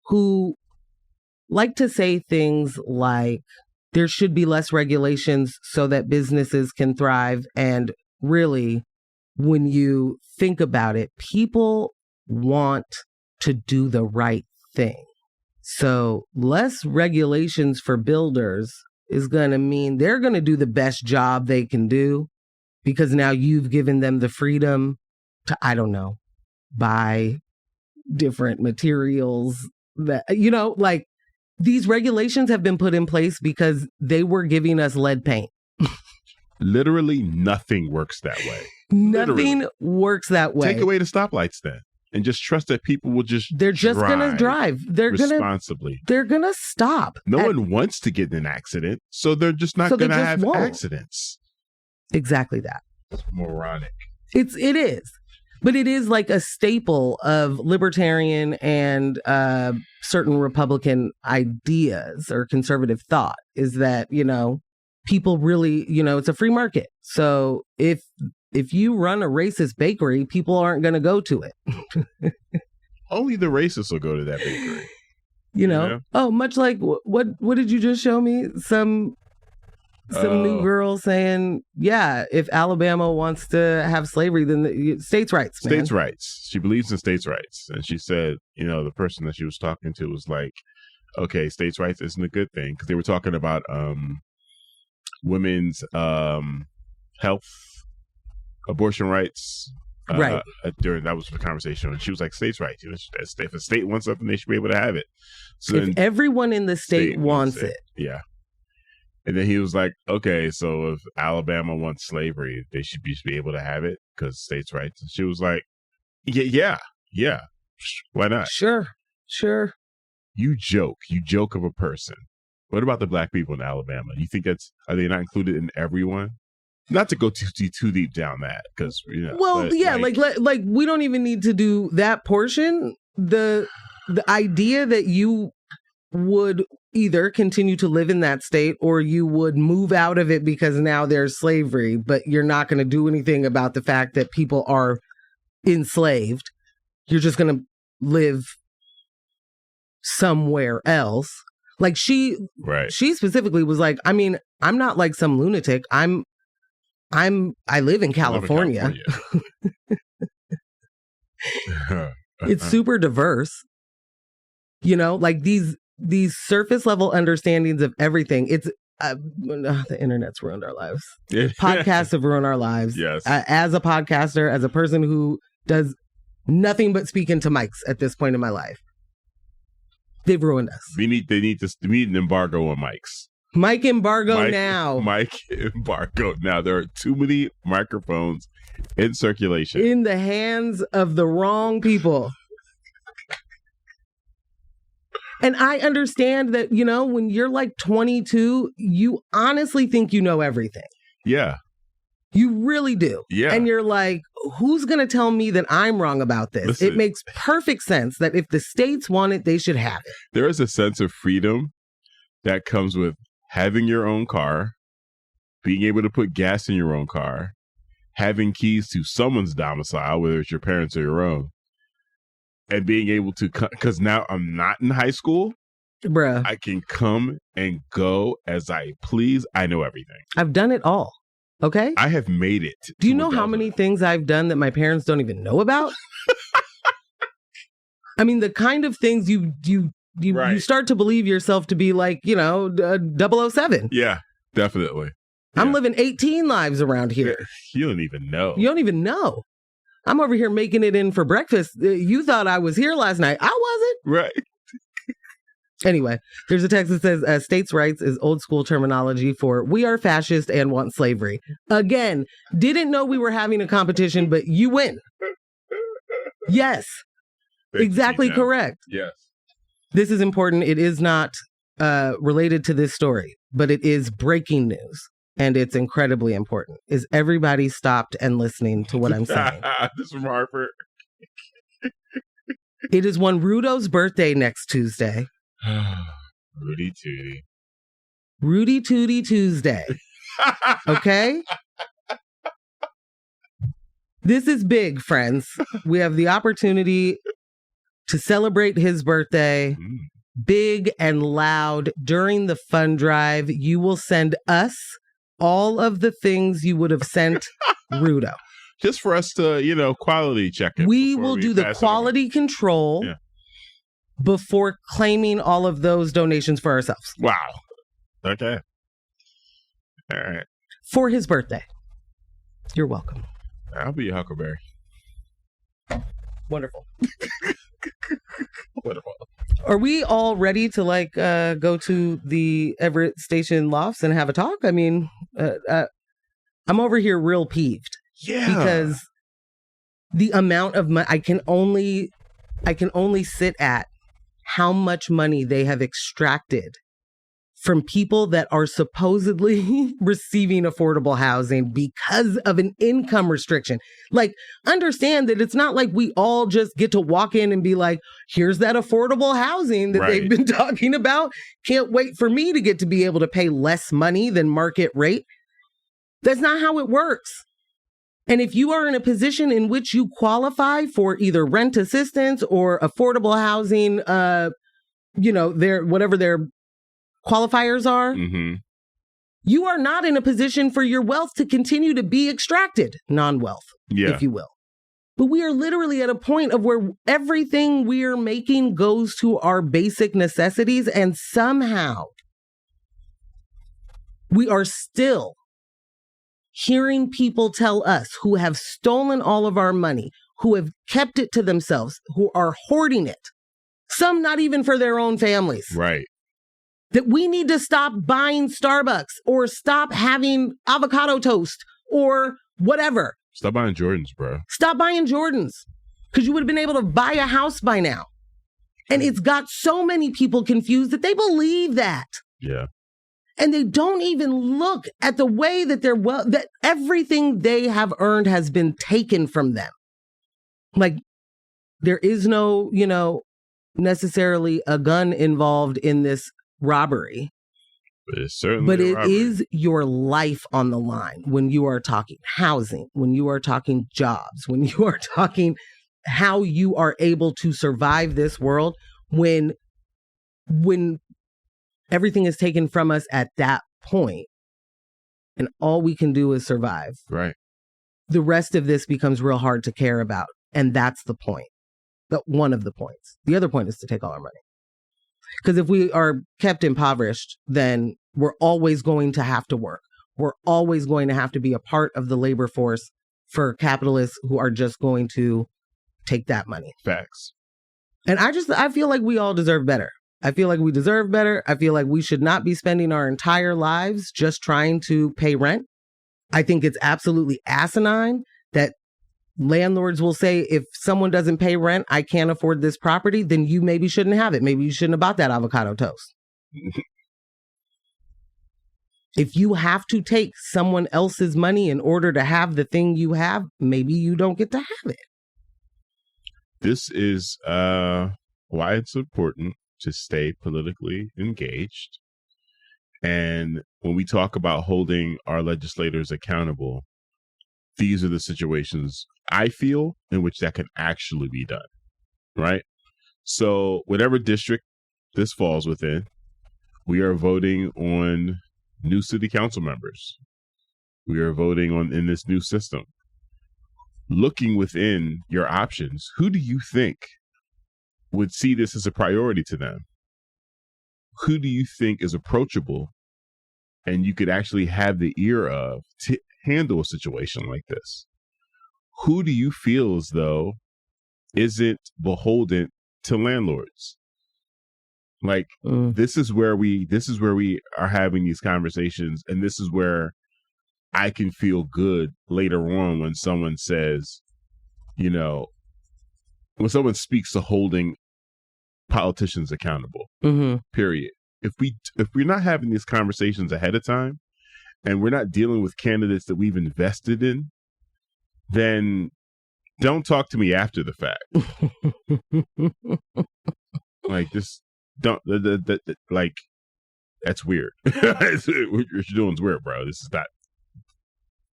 who like to say things like there should be less regulations so that businesses can thrive. And really, when you think about it, people want to do the right thing. So less regulations for builders is going to mean they're going to do the best job they can do, because now you've given them the freedom to, I don't know, buy different materials that, you know, like these regulations have been put in place because they were giving us lead paint. Literally nothing works that way. Nothing works that way. Take away the stoplights then. And just trust that people will they're just going to drive. They're responsibly. They're going to stop. No one wants to get in an accident, so they're just not going to have accidents. Exactly that. It's moronic. It is. But it is like a staple of libertarian and certain Republican ideas or conservative thought, is that, you know, people really, you know, it's a free market. So if you run a racist bakery, people aren't going to go to it. Only the racists will go to that bakery. You know? Oh, much like what did you just show me? Some new girl saying, yeah, if Alabama wants to have slavery, then states' rights, man. States' rights. She believes in states' rights. And she said, you know, the person that she was talking to was like, okay, states' rights isn't a good thing. Because they were talking about women's health, abortion rights. Right. That was the conversation. And she was like, states' rights. You know, if a state wants something, they should be able to have it. So if everyone in the state wants it. Yeah. And then he was like, okay, so if Alabama wants slavery, they should be able to have it because states' rights. And she was like, yeah. Why not? Sure. You joke of a person. What about the black people in Alabama? You think are they not included in everyone? Not to go too deep down that, because, you know. Well, yeah, like we don't even need to do that portion. The idea that you would either continue to live in that state or you would move out of it because now there's slavery, but you're not going to do anything about the fact that people are enslaved. You're just going to live somewhere else. Like she specifically was like, I mean, I'm not like some lunatic. I live in California. It's super diverse. You know, like these surface level understandings of everything. It's the internet's ruined our lives. Podcasts have ruined our lives. Yes. As a podcaster, as a person who does nothing but speak into mics at this point in my life, they've ruined us. They need an embargo on mics. Mic embargo now. Mic embargo now. There are too many microphones in circulation. In the hands of the wrong people. And I understand that, you know, when you're like 22, you honestly think you know everything. Yeah. You really do. Yeah. And you're like, who's going to tell me that I'm wrong about this? Listen, it makes perfect sense that if the states want it, they should have it. There is a sense of freedom that comes with having your own car, being able to put gas in your own car, having keys to someone's domicile, whether it's your parents or your own, and being able to, because now I'm not in high school, bruh. I can come and go as I please. I know everything. I've done it all. Okay. I have made it. Do you know how many things I've done that my parents don't even know about? I mean, the kind of things you start to believe yourself to be like, you know, 007. Yeah, definitely. Yeah. I'm living 18 lives around here. You don't even know. You don't even know. I'm over here making it in for breakfast. You thought I was here last night. I wasn't. Right. Anyway, there's a text that says states' rights is old school terminology for we are fascist and want slavery. Again, didn't know we were having a competition, but you win. Yes. Exactly correct. Yes. This is important. It is not related to this story, but it is breaking news. And it's incredibly important. Is everybody stopped and listening to what I'm saying? This is from Harper. It is one Rudo's birthday next Tuesday. Rudy Tooty. Rudy Tooty Tuesday. Okay? This is big, friends. We have the opportunity to celebrate his birthday big and loud during the fund drive. You will send us all of the things you would have sent Rudo. Just for us to, quality check it. We will do the quality control before claiming all of those donations for ourselves. Wow. Okay. All right. For his birthday. You're welcome. I'll be a Huckleberry. Wonderful. Wonderful. Are we all ready to go to the Everett Station lofts and have a talk? I mean, I'm over here real peeved. Yeah. Because the amount of money I can only sit at how much money they have extracted from people that are supposedly receiving affordable housing because of an income restriction. Like, understand that it's not like we all just get to walk in and be like, here's that affordable housing that they've been talking about. Can't wait for me to get to be able to pay less money than market rate. That's not how it works. And if you are in a position in which you qualify for either rent assistance or affordable housing, whatever their qualifiers are, you are not in a position for your wealth to continue to be extracted, non-wealth, if you will. But we are literally at a point of where everything we are making goes to our basic necessities, and somehow we are still hearing people tell us who have stolen all of our money, who have kept it to themselves, who are hoarding it, some not even for their own families. Right. That we need to stop buying Starbucks or stop having avocado toast or whatever. Stop buying Jordans, bro. Stop buying Jordans. Because you would have been able to buy a house by now. And it's got so many people confused that they believe that. Yeah. And they don't even look at the way that that everything they have earned has been taken from them. Like, there is no, necessarily a gun involved in this robbery. But it's certainly it is your life on the line when you are talking housing, when you are talking jobs, when you are talking how you are able to survive this world when everything is taken from us at that point, and all we can do is survive. Right. The rest of this becomes real hard to care about. And that's the point. One of the points. The other point is to take all our money. Because if we are kept impoverished, then we're always going to have to work. We're always going to have to be a part of the labor force for capitalists who are just going to take that money. Facts. And I feel like we all deserve better. I feel like we deserve better. I feel like we should not be spending our entire lives just trying to pay rent. I think it's absolutely asinine that landlords will say, if someone doesn't pay rent, I can't afford this property, then you maybe shouldn't have it. Maybe you shouldn't have bought that avocado toast. If you have to take someone else's money in order to have the thing you have, maybe you don't get to have it. This is why it's important to stay politically engaged. And when we talk about holding our legislators accountable, these are the situations I feel in which that can actually be done, right? So whatever district this falls within, we are voting on new city council members. We are voting on in this new system. Looking within your options, who do you think would see this as a priority to them? Who do you think is approachable and you could actually have the ear of to handle a situation like this? Who do you feel as though isn't beholden to landlords? Like this is where we are having these conversations, and this is where I can feel good later on when someone says, you know, when someone speaks to holding politicians accountable. Period. If we're not having these conversations ahead of time, and we're not dealing with candidates that we've invested in, then don't talk to me after the fact. Like this, don't like that's weird. What you're doing is weird, bro. This is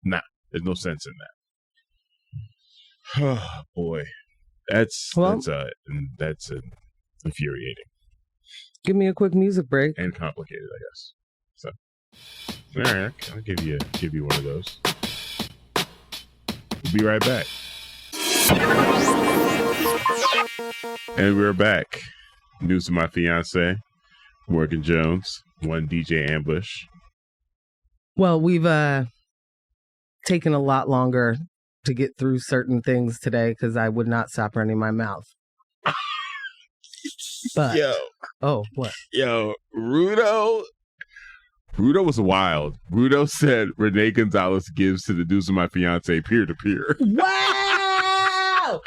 not. There's no sense in that. Oh boy, that's infuriating. Give me a quick music break. And complicated, I guess. So, all right, I'll give you one of those. We'll be right back. And we're back. News of my fiance, Morgan Jones, one DJ ambush. Well, we've taken a lot longer to get through certain things today because I would not stop running my mouth. But what? Yo, Rudo was wild. Rudo said Renee Gonzalez gives to the News of My Fiance peer to peer. Wow! Oh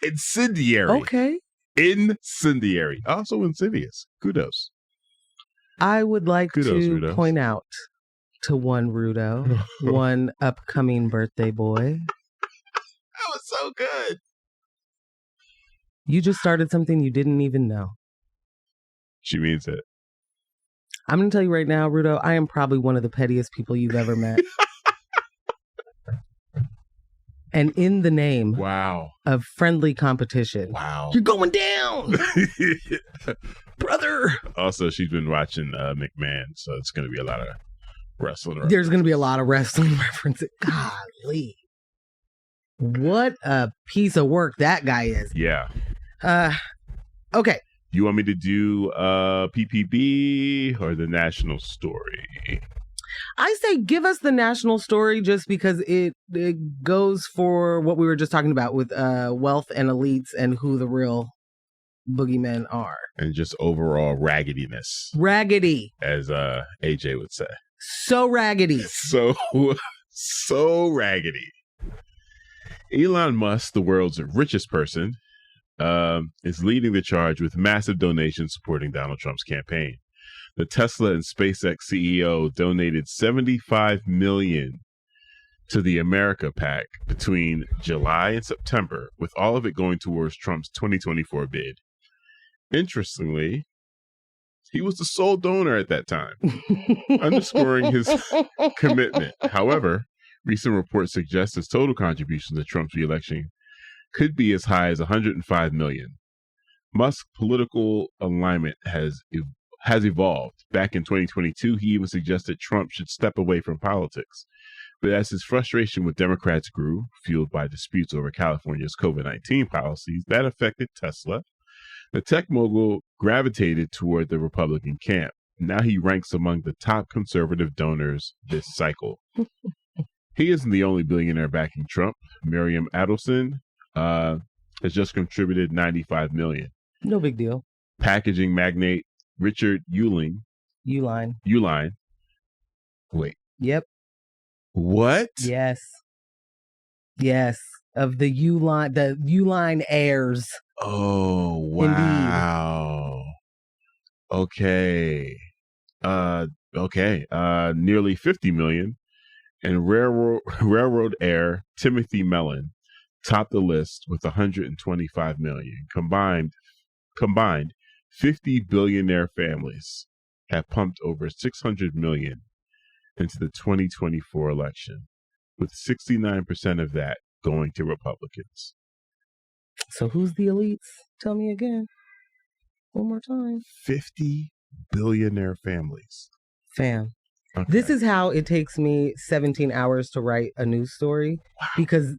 man, incendiary. Okay, incendiary. Also insidious. Kudos. I would like to Rudo. point out to one Rudo, one upcoming birthday boy. That was so good. You just started something you didn't even know. She means it. I'm going to tell you right now, Rudo, I am probably one of the pettiest people you've ever met. And in the name of friendly competition. Wow. You're going down. Brother. Also, she's been watching McMahon, so it's going to be a lot of wrestling. There's going to be a lot of wrestling references. Golly. What a piece of work that guy is. Yeah. Okay. You want me to do PPB or the national story? I say give us the national story just because it goes for what we were just talking about with wealth and elites and who the real boogeymen are. And just overall raggediness. Raggedy. As AJ would say. So raggedy. So raggedy. Elon Musk, the world's richest person, is leading the charge with massive donations supporting Donald Trump's campaign. The Tesla and SpaceX CEO donated $75 million to the America PAC between July and September, with all of it going towards Trump's 2024 bid. Interestingly, he was the sole donor at that time, underscoring his commitment. However, recent reports suggest his total contribution to Trump's reelection could be as high as $105 million. Musk's political alignment has evolved. Back in 2022, he even suggested Trump should step away from politics. But as his frustration with Democrats grew, fueled by disputes over California's COVID-19 policies that affected Tesla, the tech mogul gravitated toward the Republican camp. Now he ranks among the top conservative donors this cycle. He isn't the only billionaire backing Trump. Miriam Adelson has just contributed $95 million. No big deal. Packaging magnate Richard Uline. Wait. Yep. What? Yes. Of the Uline heirs. Oh, wow. Indeed. Okay. Nearly $50 million. And railroad heir Timothy Mellon topped the list with $125 million. Combined, 50 billionaire families have pumped over $600 million into the 2024 election, with 69% of that going to Republicans. So who's the elites? Tell me again. One more time. 50 billionaire families. Fam. Okay. This is how it takes me 17 hours to write a news story. Wow. Because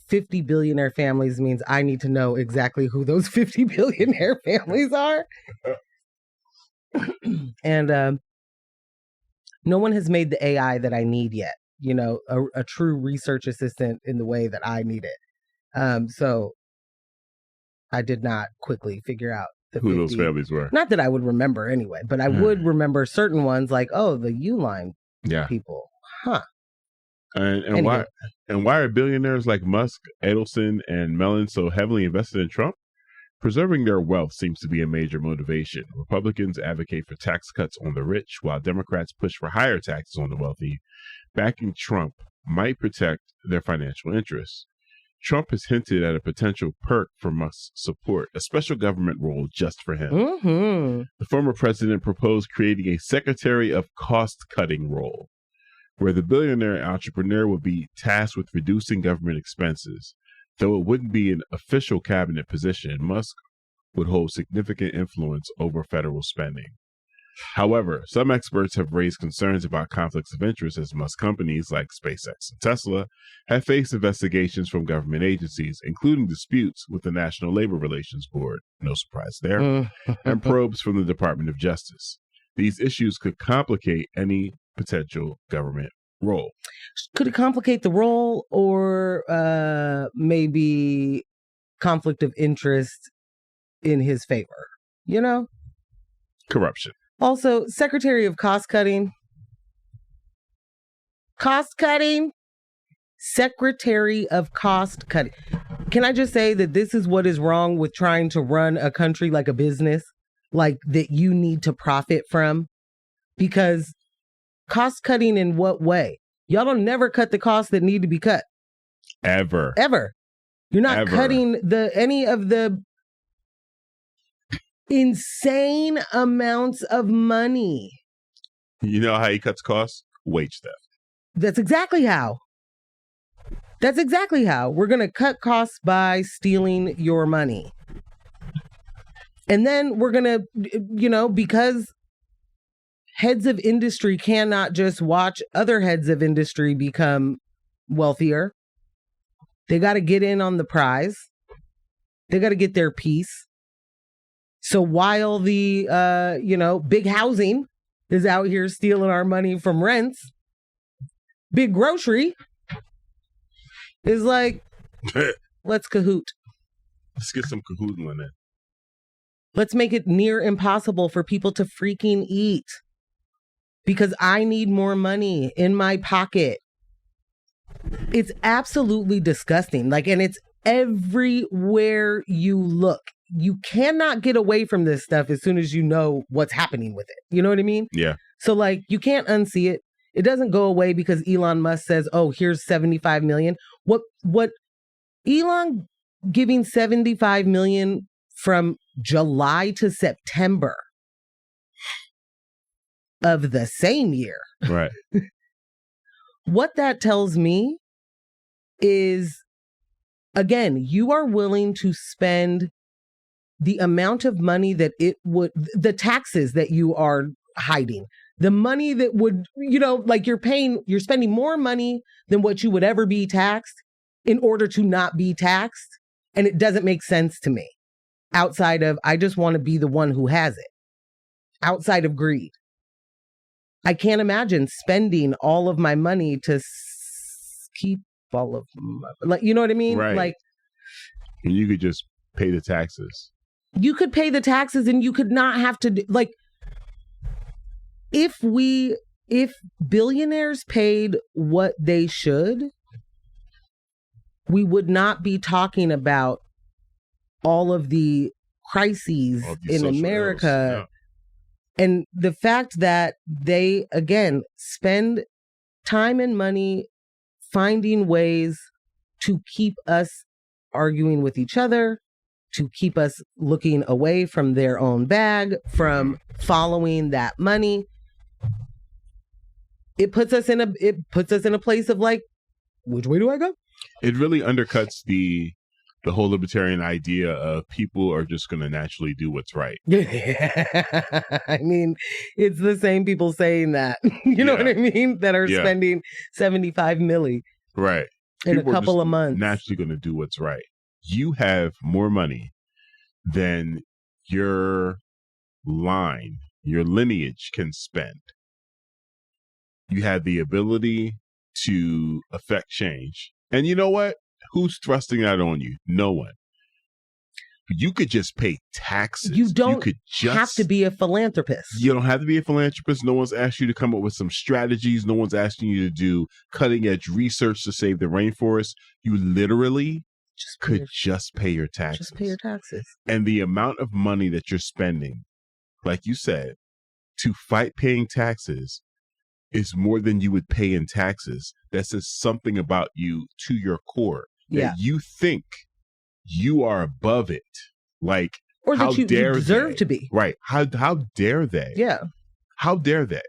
50 billionaire families means I need to know exactly who those 50 billionaire families are. And no one has made the AI that I need yet. You know, a true research assistant in the way that I need it. So I did not quickly figure out the Who 50. those families were. Not that I would remember anyway, but I would remember certain ones like, oh, the Uline people. Huh. And why are billionaires like Musk, Adelson, and Mellon so heavily invested in Trump? Preserving their wealth seems to be a major motivation. Republicans advocate for tax cuts on the rich, while Democrats push for higher taxes on the wealthy. Backing Trump might protect their financial interests. Trump has hinted at a potential perk for Musk's support, a special government role just for him. Mm-hmm. The former president proposed creating a Secretary of Cost-Cutting role, where the billionaire entrepreneur would be tasked with reducing government expenses. Though it wouldn't be an official cabinet position, Musk would hold significant influence over federal spending. However, some experts have raised concerns about conflicts of interest as Musk companies like SpaceX and Tesla have faced investigations from government agencies, including disputes with the National Labor Relations Board, no surprise there, and probes from the Department of Justice. These issues could complicate any potential government role. Could it complicate the role or maybe conflict of interest in his favor? You know? Corruption. Also, Secretary of Cost Cutting. Secretary of Cost Cutting. Can I just say that this is what is wrong with trying to run a country like a business, like that you need to profit from? Because cost cutting in what way? Y'all don't never cut the costs that need to be cut. Ever. You're not cutting any of the insane amounts of money. You know how he cuts costs? Wage theft. That's exactly how. We're going to cut costs by stealing your money. And then we're going to, because heads of industry cannot just watch other heads of industry become wealthier. They got to get in on the prize. They got to get their piece. So while the, big housing is out here stealing our money from rents, big grocery is like, let's cahoot. Let's get some cahoodling in. Let's make it near impossible for people to freaking eat because I need more money in my pocket. It's absolutely disgusting. And it's everywhere you look. You cannot get away from this stuff as soon as you know what's happening with it. You know what I mean? Yeah. So you can't unsee it. It doesn't go away because Elon Musk says, oh, here's 75 million. What Elon giving 75 million from July to September of the same year. Right. What that tells me is, again, you are willing to spend the amount of money that the taxes that you are hiding, the money that would, you're spending more money than what you would ever be taxed in order to not be taxed. And it doesn't make sense to me outside of, I just want to be the one who has it, outside of greed. I can't imagine spending all of my money to keep all of my, you know what I mean? Right. You could just pay the taxes. You could pay the taxes and you could not have to if billionaires paid what they should, we would not be talking about all of the crises in America. Yeah. And the fact that they, again, spend time and money finding ways to keep us arguing with each other, to keep us looking away from their own bag, from following that money. It puts us in a place of which way do I go? It really undercuts the whole libertarian idea of people are just going to naturally do what's right. I mean, it's the same people saying that, you know what I mean? That are spending 75 milli. Right. In people a couple of months. Naturally going to do what's right. You have more money than your lineage can spend. You have the ability to affect change. And you know what? Who's thrusting that on you? No one. You could just pay taxes. You don't could just have to be a philanthropist. You don't have to be a philanthropist. No one's asked you to come up with some strategies. No one's asking you to do cutting edge research to save the rainforest. You literally just pay your taxes. Just pay your taxes. And the amount of money that you're spending, like you said, to fight paying taxes is more than you would pay in taxes. That says something about you to your core. That you think you are above it. Like, or how that you dare deserve they? to be. Right. How dare they? Yeah. How dare they?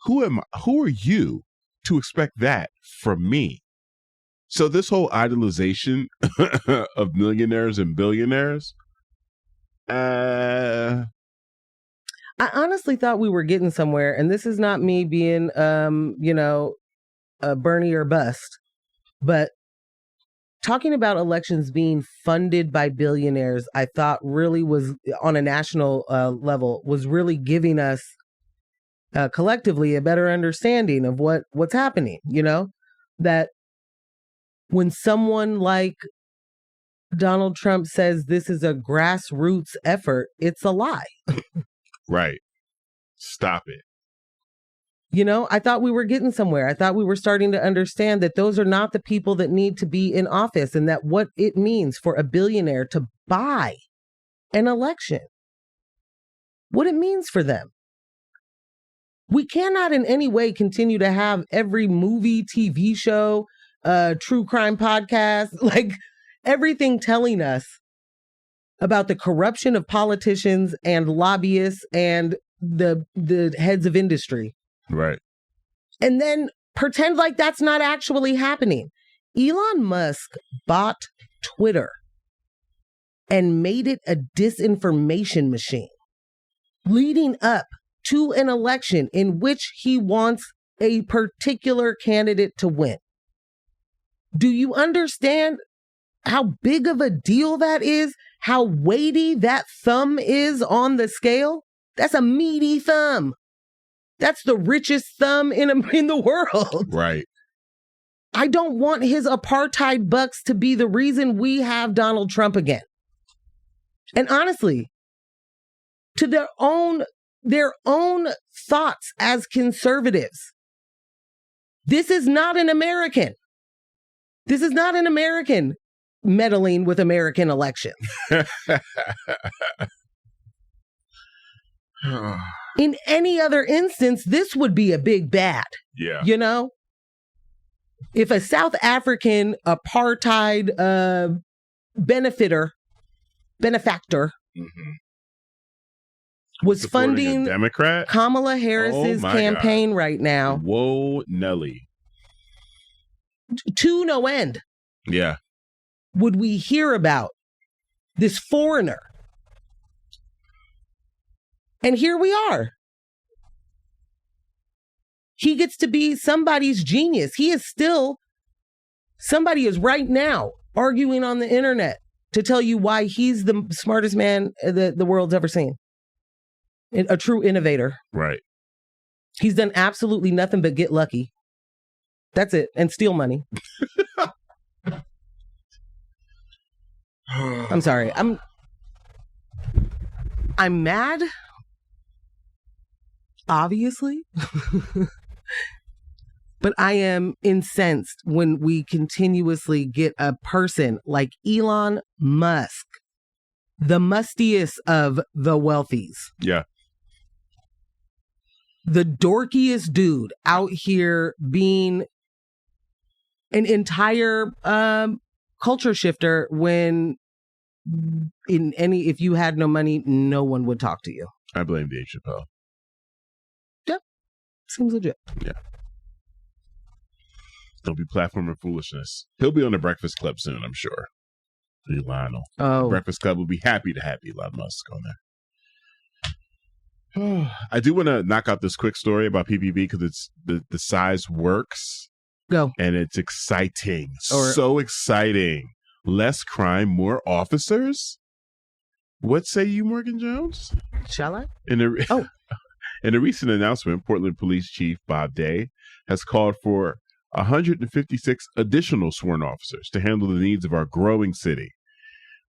Who are you to expect that from me? So this whole idolization of millionaires and billionaires, I honestly thought we were getting somewhere, and this is not me being, a Bernie or bust, but talking about elections being funded by billionaires, I thought really was on a national level was really giving us collectively a better understanding of what's happening. That when someone like Donald Trump says this is a grassroots effort, it's a lie. Right. Stop it. I thought we were getting somewhere. I thought we were starting to understand that those are not the people that need to be in office, and that what it means for a billionaire to buy an election, what it means for them. We cannot in any way continue to have every movie, TV show, true crime podcast, like everything telling us about the corruption of politicians and lobbyists and the heads of industry. Right. And then pretend like that's not actually happening. Elon Musk bought Twitter and made it a disinformation machine, leading up to an election in which he wants a particular candidate to win. Do you understand how big of a deal that is? How weighty that thumb is on the scale? That's a meaty thumb. That's the richest thumb in the world. Right. I don't want his apartheid bucks to be the reason we have Donald Trump again. And honestly, to their own thoughts as conservatives, this is not an American. This is not an American meddling with American elections. In any other instance, this would be a big bad. Yeah. If a South African apartheid benefactor was funding a Democrat? Kamala Harris's campaign right now. Whoa, Nelly. To no end. Yeah. Would we hear about this foreigner? And here we are. He gets to be somebody's genius. Somebody is right now arguing on the internet to tell you why he's the smartest man that the world's ever seen. A true innovator. Right. He's done absolutely nothing but get lucky. That's it. And steal money. I'm sorry. I'm mad. Obviously. But I am incensed when we continuously get a person like Elon Musk, the mustiest of the wealthies. Yeah. The dorkiest dude out here being an entire culture shifter when if you had no money, no one would talk to you. I blame Dave Chappelle. Yep. Seems legit. Yeah. Don't be platforming foolishness. He'll be on the Breakfast Club soon, I'm sure. Lionel. Oh. The Breakfast Club will be happy to have Elon Musk on there. I do want to knock out this quick story about PPP because it's the size works. Go. And it's exciting. So exciting. Less crime, more officers? What say you, Morgan Jones? Shall I? In a recent announcement, Portland Police Chief Bob Day has called for 156 additional sworn officers to handle the needs of our growing city.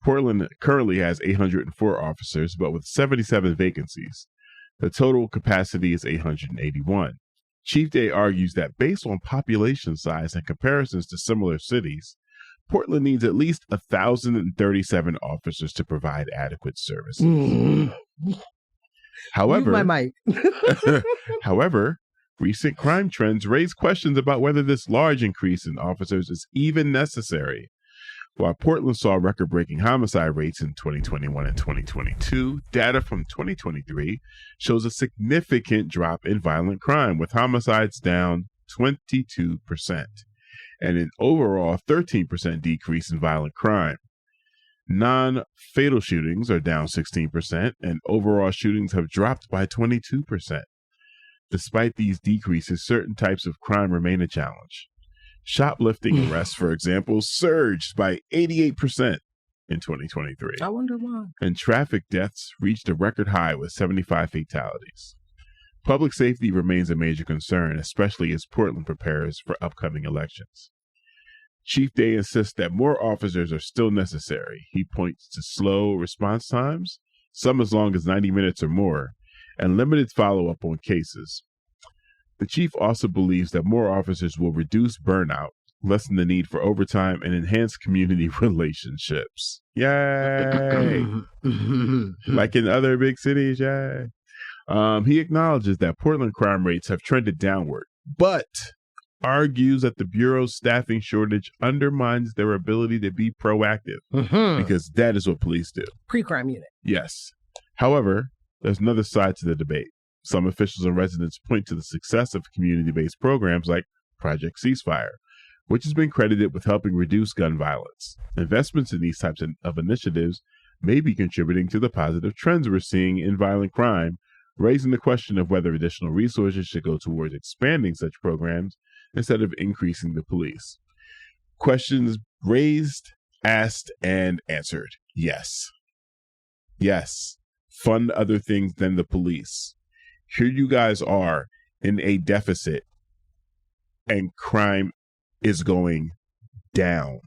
Portland currently has 804 officers, but with 77 vacancies. The total capacity is 881. Chief Day argues that based on population size and comparisons to similar cities, Portland needs at least 1,037 officers to provide adequate services. However, Use my mic. however, recent crime trends raise questions about whether this large increase in officers is even necessary. While Portland saw record-breaking homicide rates in 2021 and 2022, data from 2023 shows a significant drop in violent crime, with homicides down 22% and an overall 13% decrease in violent crime. Non-fatal shootings are down 16%, and overall shootings have dropped by 22%. Despite these decreases, certain types of crime remain a challenge. Shoplifting arrests, for example, surged by 88% in 2023. I wonder why. And traffic deaths reached a record high with 75 fatalities. Public safety remains a major concern, especially as Portland prepares for upcoming elections. Chief Day insists that more officers are still necessary. He points to slow response times, some as long as 90 minutes or more, and limited follow-up on cases. The chief also believes that more officers will reduce burnout, lessen the need for overtime, and enhance community relationships. Yay! Like in other big cities, yay! He acknowledges that Portland crime rates have trended downward, but argues that the Bureau's staffing shortage undermines their ability to be proactive, because that is what police do. Pre-crime unit. Yes. However, there's another side to the debate. Some officials and residents point to the success of community-based programs like Project Ceasefire, which has been credited with helping reduce gun violence. Investments in these types of initiatives may be contributing to the positive trends we're seeing in violent crime, raising the question of whether additional resources should go towards expanding such programs instead of increasing the police. Questions raised, asked, and answered. Yes. Yes. Fund other things than the police. Here you guys are in a deficit and crime is going down.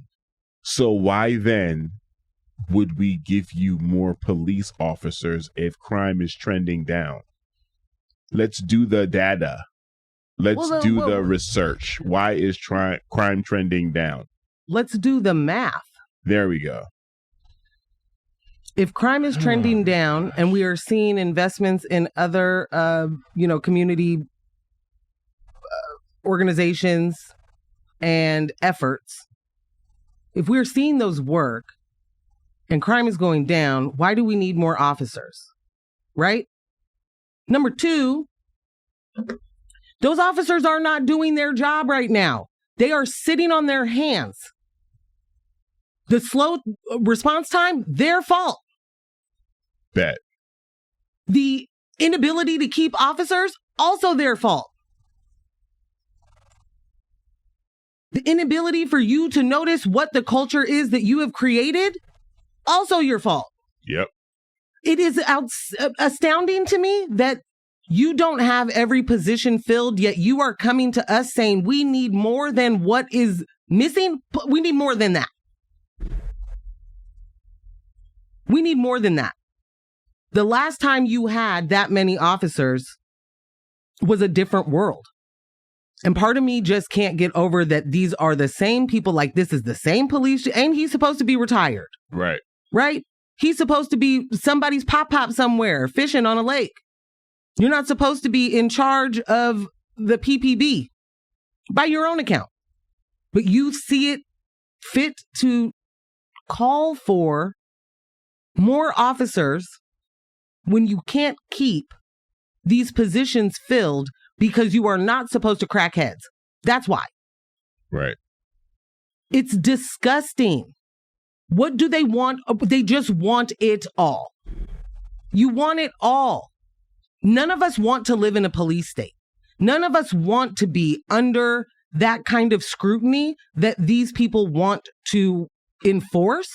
So why then would we give you more police officers if crime is trending down? Let's do the data. Let's do the research. Why is crime trending down? Let's do the math. There we go. If crime is trending down and we are seeing investments in other, community organizations and efforts, if we're seeing those work and crime is going down, why do we need more officers? Right? Number two, those officers are not doing their job right now. They are sitting on their hands. The slow response time, their fault. Bet. The inability to keep officers, also their fault. The inability for you to notice what the culture is that you have created, also your fault. Yep. It is astounding to me that you don't have every position filled, yet you are coming to us saying we need more than what is missing. We need more than that. We need more than that. The last time you had that many officers was a different world. And part of me just can't get over that these are the same people. Like, this is the same police, and he's supposed to be retired. Right. Right? He's supposed to be somebody's pop-pop somewhere, fishing on a lake. You're not supposed to be in charge of the PPB by your own account. But you see it fit to call for more officers when you can't keep these positions filled because you are not supposed to crack heads. That's why. Right. It's disgusting. What do they want? They just want it all. You want it all. None of us want to live in a police state. None of us want to be under that kind of scrutiny that these people want to enforce.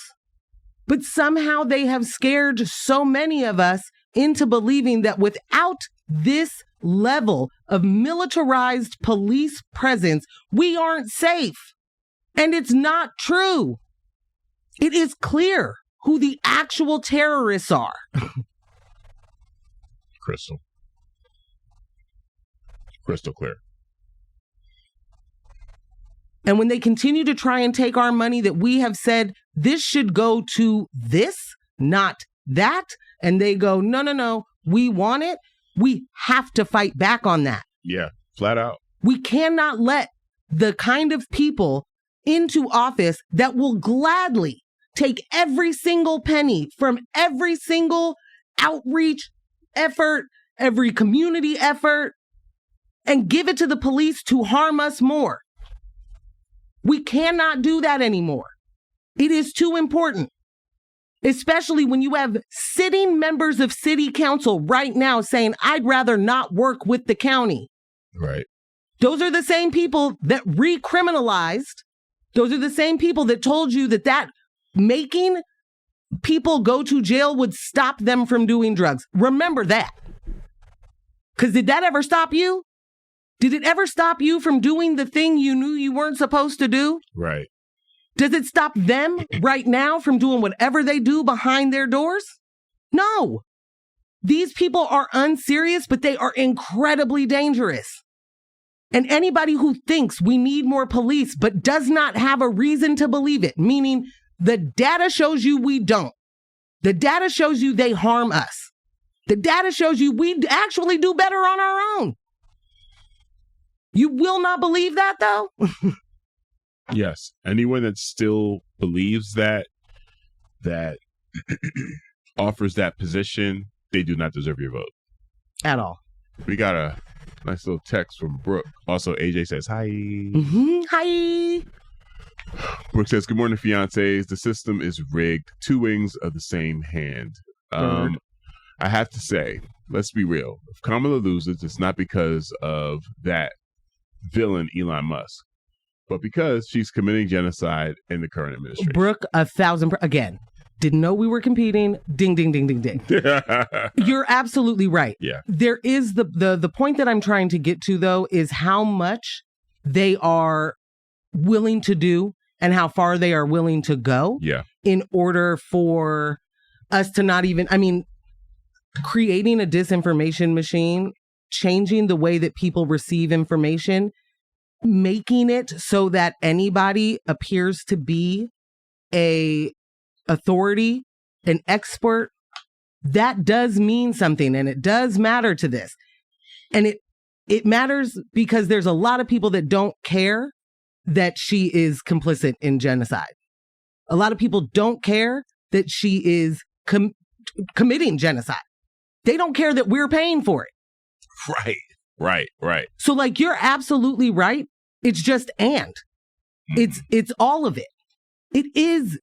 But somehow they have scared so many of us into believing that without this level of militarized police presence, we aren't safe. And it's not true. It is clear who the actual terrorists are. Crystal clear. And when they continue to try and take our money that we have said, this should go to this, not that, and they go, no, we want it, we have to fight back on that. Yeah, flat out. We cannot let the kind of people into office that will gladly take every single penny from every single outreach effort, every community effort, and give it to the police to harm us more. We cannot do that anymore. It is too important, especially when you have sitting members of city council right now saying, I'd rather not work with the county. Right. Those are the same people that recriminalized. Those are the same people that told you that making people go to jail would stop them from doing drugs. Remember that. Because did that ever stop you? Did it ever stop you from doing the thing you knew you weren't supposed to do? Right. Does it stop them right now from doing whatever they do behind their doors? No. These people are unserious, but they are incredibly dangerous. And anybody who thinks we need more police but does not have a reason to believe it, meaning the data shows you we don't. The data shows you they harm us. The data shows you we actually do better on our own. You will not believe that, though? Yes. Anyone that still believes that offers that position, they do not deserve your vote. At all. We got a nice little text from Brooke. Also, AJ says, hi. Mm-hmm. Hi. Brooke says, good morning, fiancés. The system is rigged. Two wings of the same hand. I have to say, let's be real. If Kamala loses, it's not because of that villain Elon Musk, but because she's committing genocide in the current administration. Brooke, 1,000%. Again, didn't know we were competing. Ding, ding, ding, ding, ding. You're absolutely right. Yeah. There is the point that I'm trying to get to, though, is how much they are willing to do and how far they are willing to go in order for us to not even, creating a disinformation machine, changing the way that people receive information, making it so that anybody appears to be a authority, an expert, that does mean something, and it does matter to this. And it matters because there's a lot of people that don't care that she is complicit in genocide. A lot of people don't care that she is committing genocide. They don't care that we're paying for it. Right. So you're absolutely right. It's just it's all of it. It is.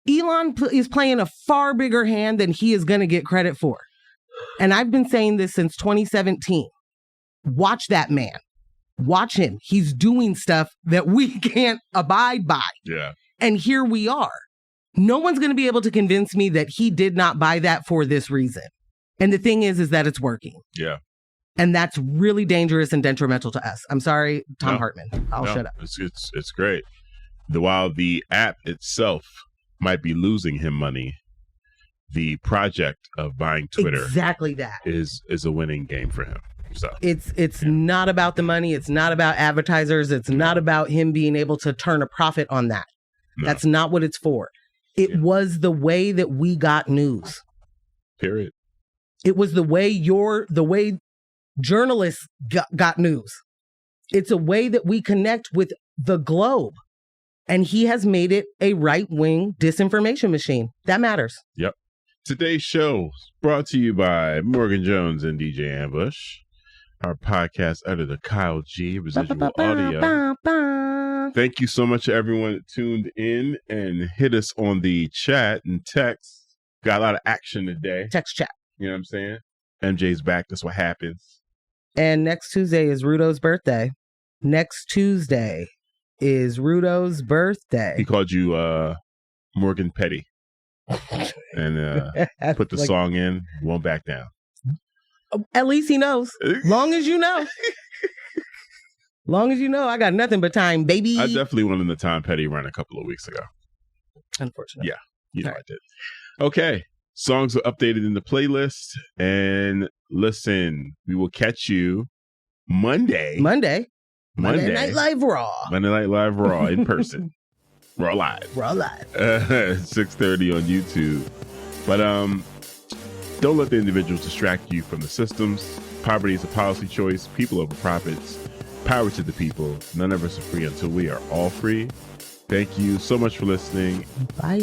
Elon is playing a far bigger hand than he is going to get credit for. And I've been saying this since 2017. Watch that man. Watch him. He's doing stuff that we can't abide by. Yeah. And here we are. No one's going to be able to convince me that he did not buy that for this reason. And the thing is that it's working. Yeah. And that's really dangerous and detrimental to us. I'm sorry, Tom Hartman. I'll shut up. It's great. While the app itself might be losing him money, the project of buying Twitter exactly that is a winning game for him. So it's not about the money. It's not about advertisers. It's not about him being able to turn a profit on that. No. That's not what it's for. It was the way that we got news. Period. It was the way journalists got news. It's a way that we connect with the globe. And he has made it a right-wing disinformation machine. That matters. Yep. Today's show is brought to you by Morgan Jones and DJ Ambush. Our podcast editor, Kyle G, Residual Audio. Thank you so much to everyone that tuned in and hit us on the chat and text. Got a lot of action today. Text chat. You know what I'm saying? MJ's back. That's what happens. And next Tuesday is Rudo's birthday. Next Tuesday is Rudo's birthday. He called you Morgan Petty. And put the song in, won't back down. At least he knows. Long as you know. Long as you know, I got nothing but time, baby. I definitely went in the Tom Petty run a couple of weeks ago. Unfortunately. Yeah, I did. Okay. Songs are updated in the playlist. And listen, we will catch you Monday Monday Night Live Raw. Monday Night Live Raw in person. Raw live. 6:30 on YouTube. But don't let the individuals distract you from the systems. Poverty is a policy choice. People over profits. Power to the people. None of us are free until we are all free. Thank you so much for listening. Bye.